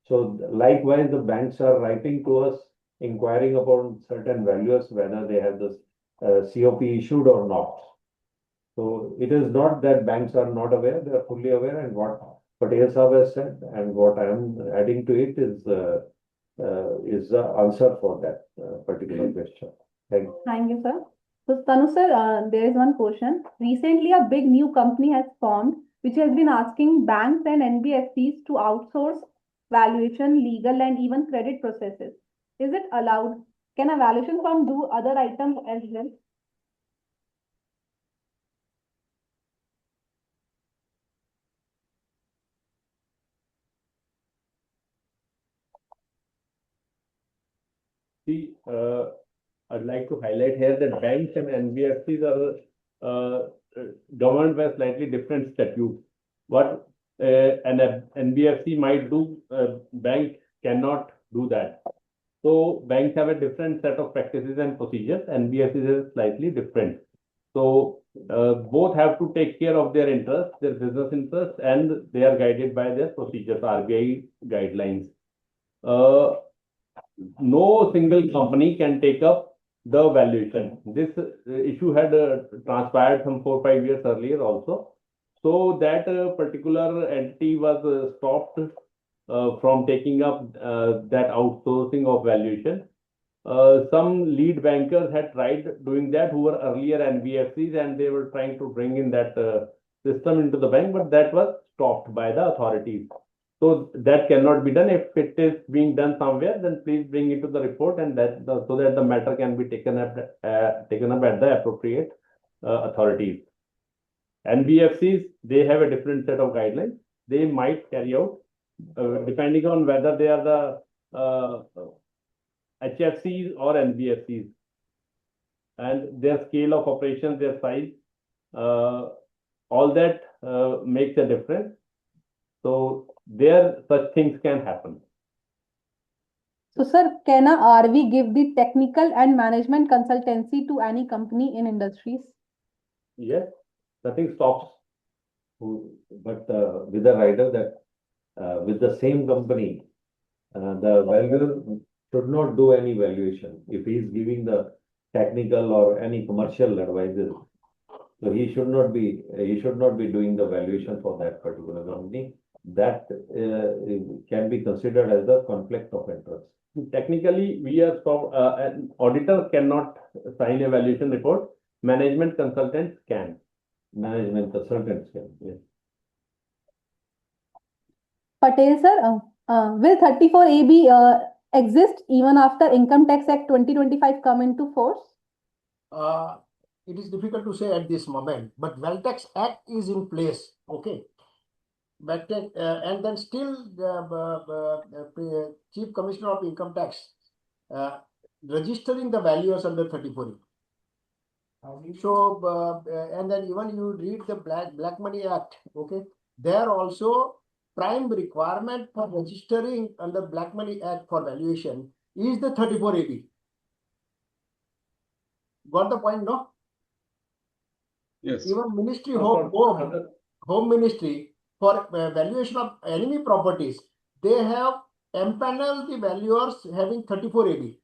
So likewise, the banks are writing to us, inquiring about certain values, whether they have this COP issued or not. So it is not that banks are not aware; they are fully aware. And what Patel Sahab has said, and what I am adding to it is the answer for that particular question. Thank you. Thank you, sir. So, Tanu sir, there is one question. Recently, a big new company has formed, which has been asking banks and NBFCs to outsource valuation, legal, and even credit processes. Is it allowed? Can a valuation firm do other items as well? See, I'd like to highlight here that banks and NBFCs are governed by slightly different statutes. What an NBFC might do, bank cannot do that. So banks have a different set of practices and procedures. NBFCs is slightly different. So both have to take care of their interests, their business interests, and they are guided by their procedures, RBI guidelines. No single company can take up the valuation. This issue had transpired some 4-5 years earlier also. So that particular entity was stopped from taking up that outsourcing of valuation. Some lead bankers had tried doing that who were earlier NBFCs, and they were trying to bring in that system into the bank, but that was stopped by the authorities. So that cannot be done. If it is being done somewhere, then please bring it to the report, and so that the matter can be taken up at the appropriate authorities. NBFCs, they have a different set of guidelines. They might carry out, depending on whether they are the HFCs or NBFCs, and their scale of operations, their size, all that makes a difference. So there, such things can happen. So, sir, can a RV give the technical and management consultancy to any company in industries? Yes, nothing stops. But with the rider that with the same company, the valuer should not do any valuation. If he is giving the technical or any commercial advices, so he should not be doing the valuation for that particular company. That can be considered as a conflict of interest. Technically, we are stopped. An auditor cannot sign a valuation report. Management consultants can. Management consultants can. Yes. Patel sir, will 34AB exist even after Income Tax Act 2025 come into force? It is difficult to say at this moment, but Wealth Tax Act is in place. Okay. But and then still the Chief Commissioner of Income Tax registering the valuers under 34E. So and then even you read the Black Money Act. Okay, there also prime requirement for registering under Black Money Act for valuation is the 34AB. Got the point, no? Yes. Even Ministry Home Ministry for valuation of enemy properties, they have empaneled the valuers having 34AB.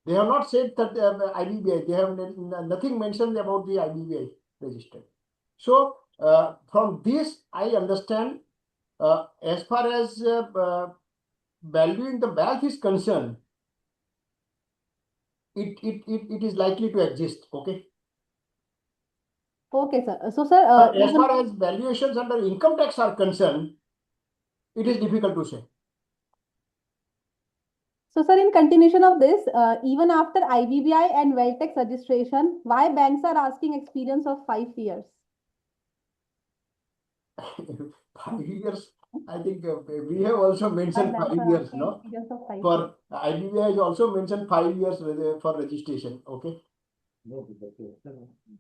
They have not said that IBBI. They have nothing mentioned about the IBBI registered. So from this, I understand as far as valuing the wealth is concerned, it is likely to exist. Okay. Okay, sir. So, sir, But as even- far as valuations under income tax are concerned, it is difficult to say. So, sir, in continuation of this, even after IVBI and wealth tax registration, why banks are asking experience of 5 years? 5 years, I think we have also mentioned Why banks 5 are years, asking no? experience of 5 years? For IBBI has also mentioned 5 years for registration. Okay.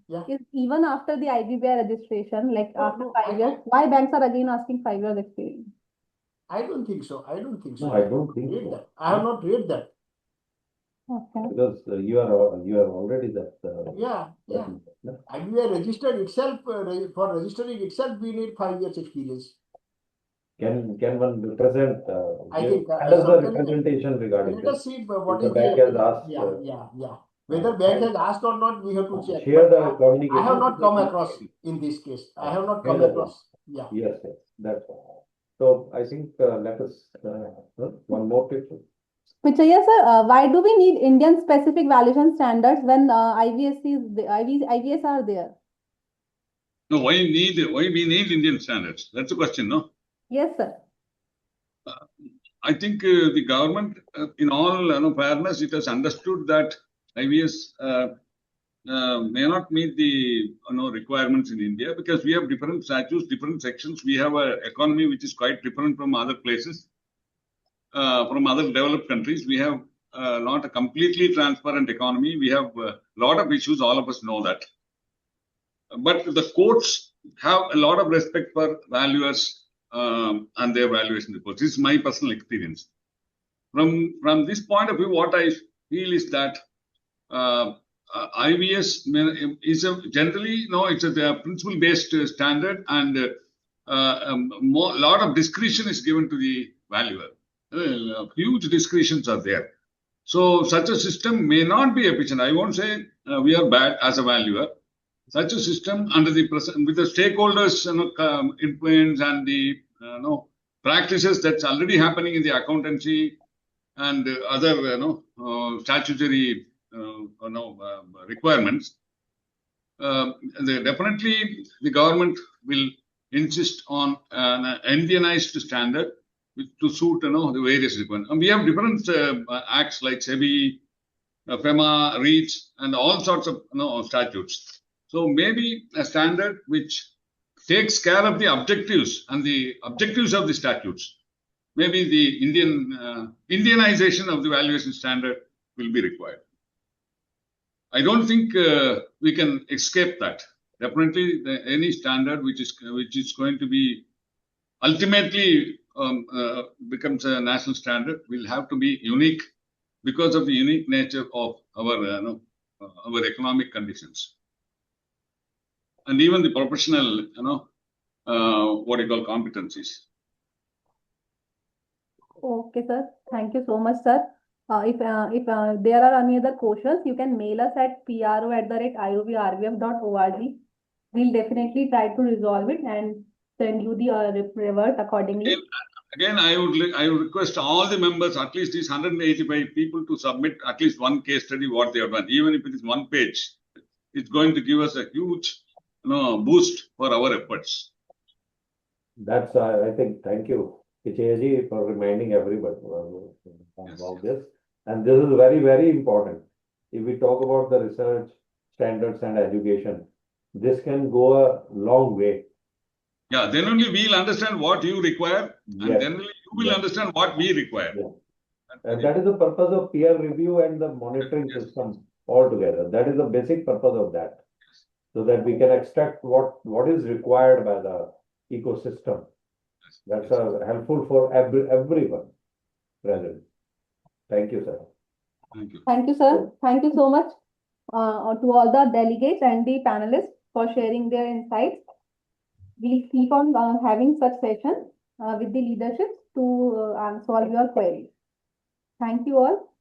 Yeah. Is even after the IVBI registration, like No, after no, 5 years, why banks are again asking 5 years experience? I don't think so. I don't think so. No, I don't think Read so. that. I have not read that. Okay. Because you are already that. Yeah. No? IBBI registered itself, for registering itself, we need 5 years experience. Can one represent? I think Send us the something- representation regarding Let this. us see what If is the bank has asked, yeah. Whether bank has asked or not, we have to check. Share But the communication. I have not come across in this case. I have not come Share the across. Yeah. Yes, that's all. So I think let us one more tip. Pichaiya, sir, why do we need Indian specific valuation standards when IVS are there? No, why we need Indian standards? That's the question, no? Yes, sir. I think the government, in all fairness, it has understood that IVS may not meet the requirements in India because we have different statutes, different sections. We have an economy which is quite different from other places, from other developed countries. We have not a completely transparent economy. We have a lot of issues. All of us know that. But the courts have a lot of respect for valuers and their valuation reports. This is my personal experience. From this point of view, what I feel is that IVS is generally it's a principle-based standard, and lot of discretion is given to the valuer. Huge discretions are there. So such a system may not be efficient. I won't say we are bad as a valuer. Such a system under the with the stakeholders influence and the practices that's already happening in the accountancy and other statutory requirements, definitely the government will insist on an Indianized standard to suit the various requirements. And we have different acts like SEBI, FEMA, REITs, and all sorts of statutes. So maybe a standard which takes care of the objectives and the objectives of the statutes. Maybe the Indianization of the valuation standard will be required. I don't think we can escape that. Definitely, any standard which is going to be ultimately becomes a national standard will have to be unique because of the unique nature of our economic conditions. And even the professional, what you call competencies. Okay, sir. Thank you so much, sir. If there are any other questions, you can mail us at pro@IOVRVF.org. We'll definitely try to resolve it and send you the revert accordingly. Again, I would request all the members, at least these 185 people, to submit at least one case study what they have done, even if it is one page. It's going to give us a huge boost for our efforts. That's I think. Thank you, Pichaiya, for reminding everybody about this. And this is very, very important. If we talk about the research standards and education, this can go a long way. Yeah, then only we'll understand what you require, and then only you will understand what we require. Yeah. And that is the purpose of peer review and the monitoring system altogether. That is the basic purpose of that. So that we can extract what is required by the ecosystem. That's helpful for everyone present. Thank you, sir. Thank you. Thank you, sir. Thank you so much to all the delegates and the panelists for sharing their insights. We'll keep on having such sessions with the leadership to solve your queries. Thank you all.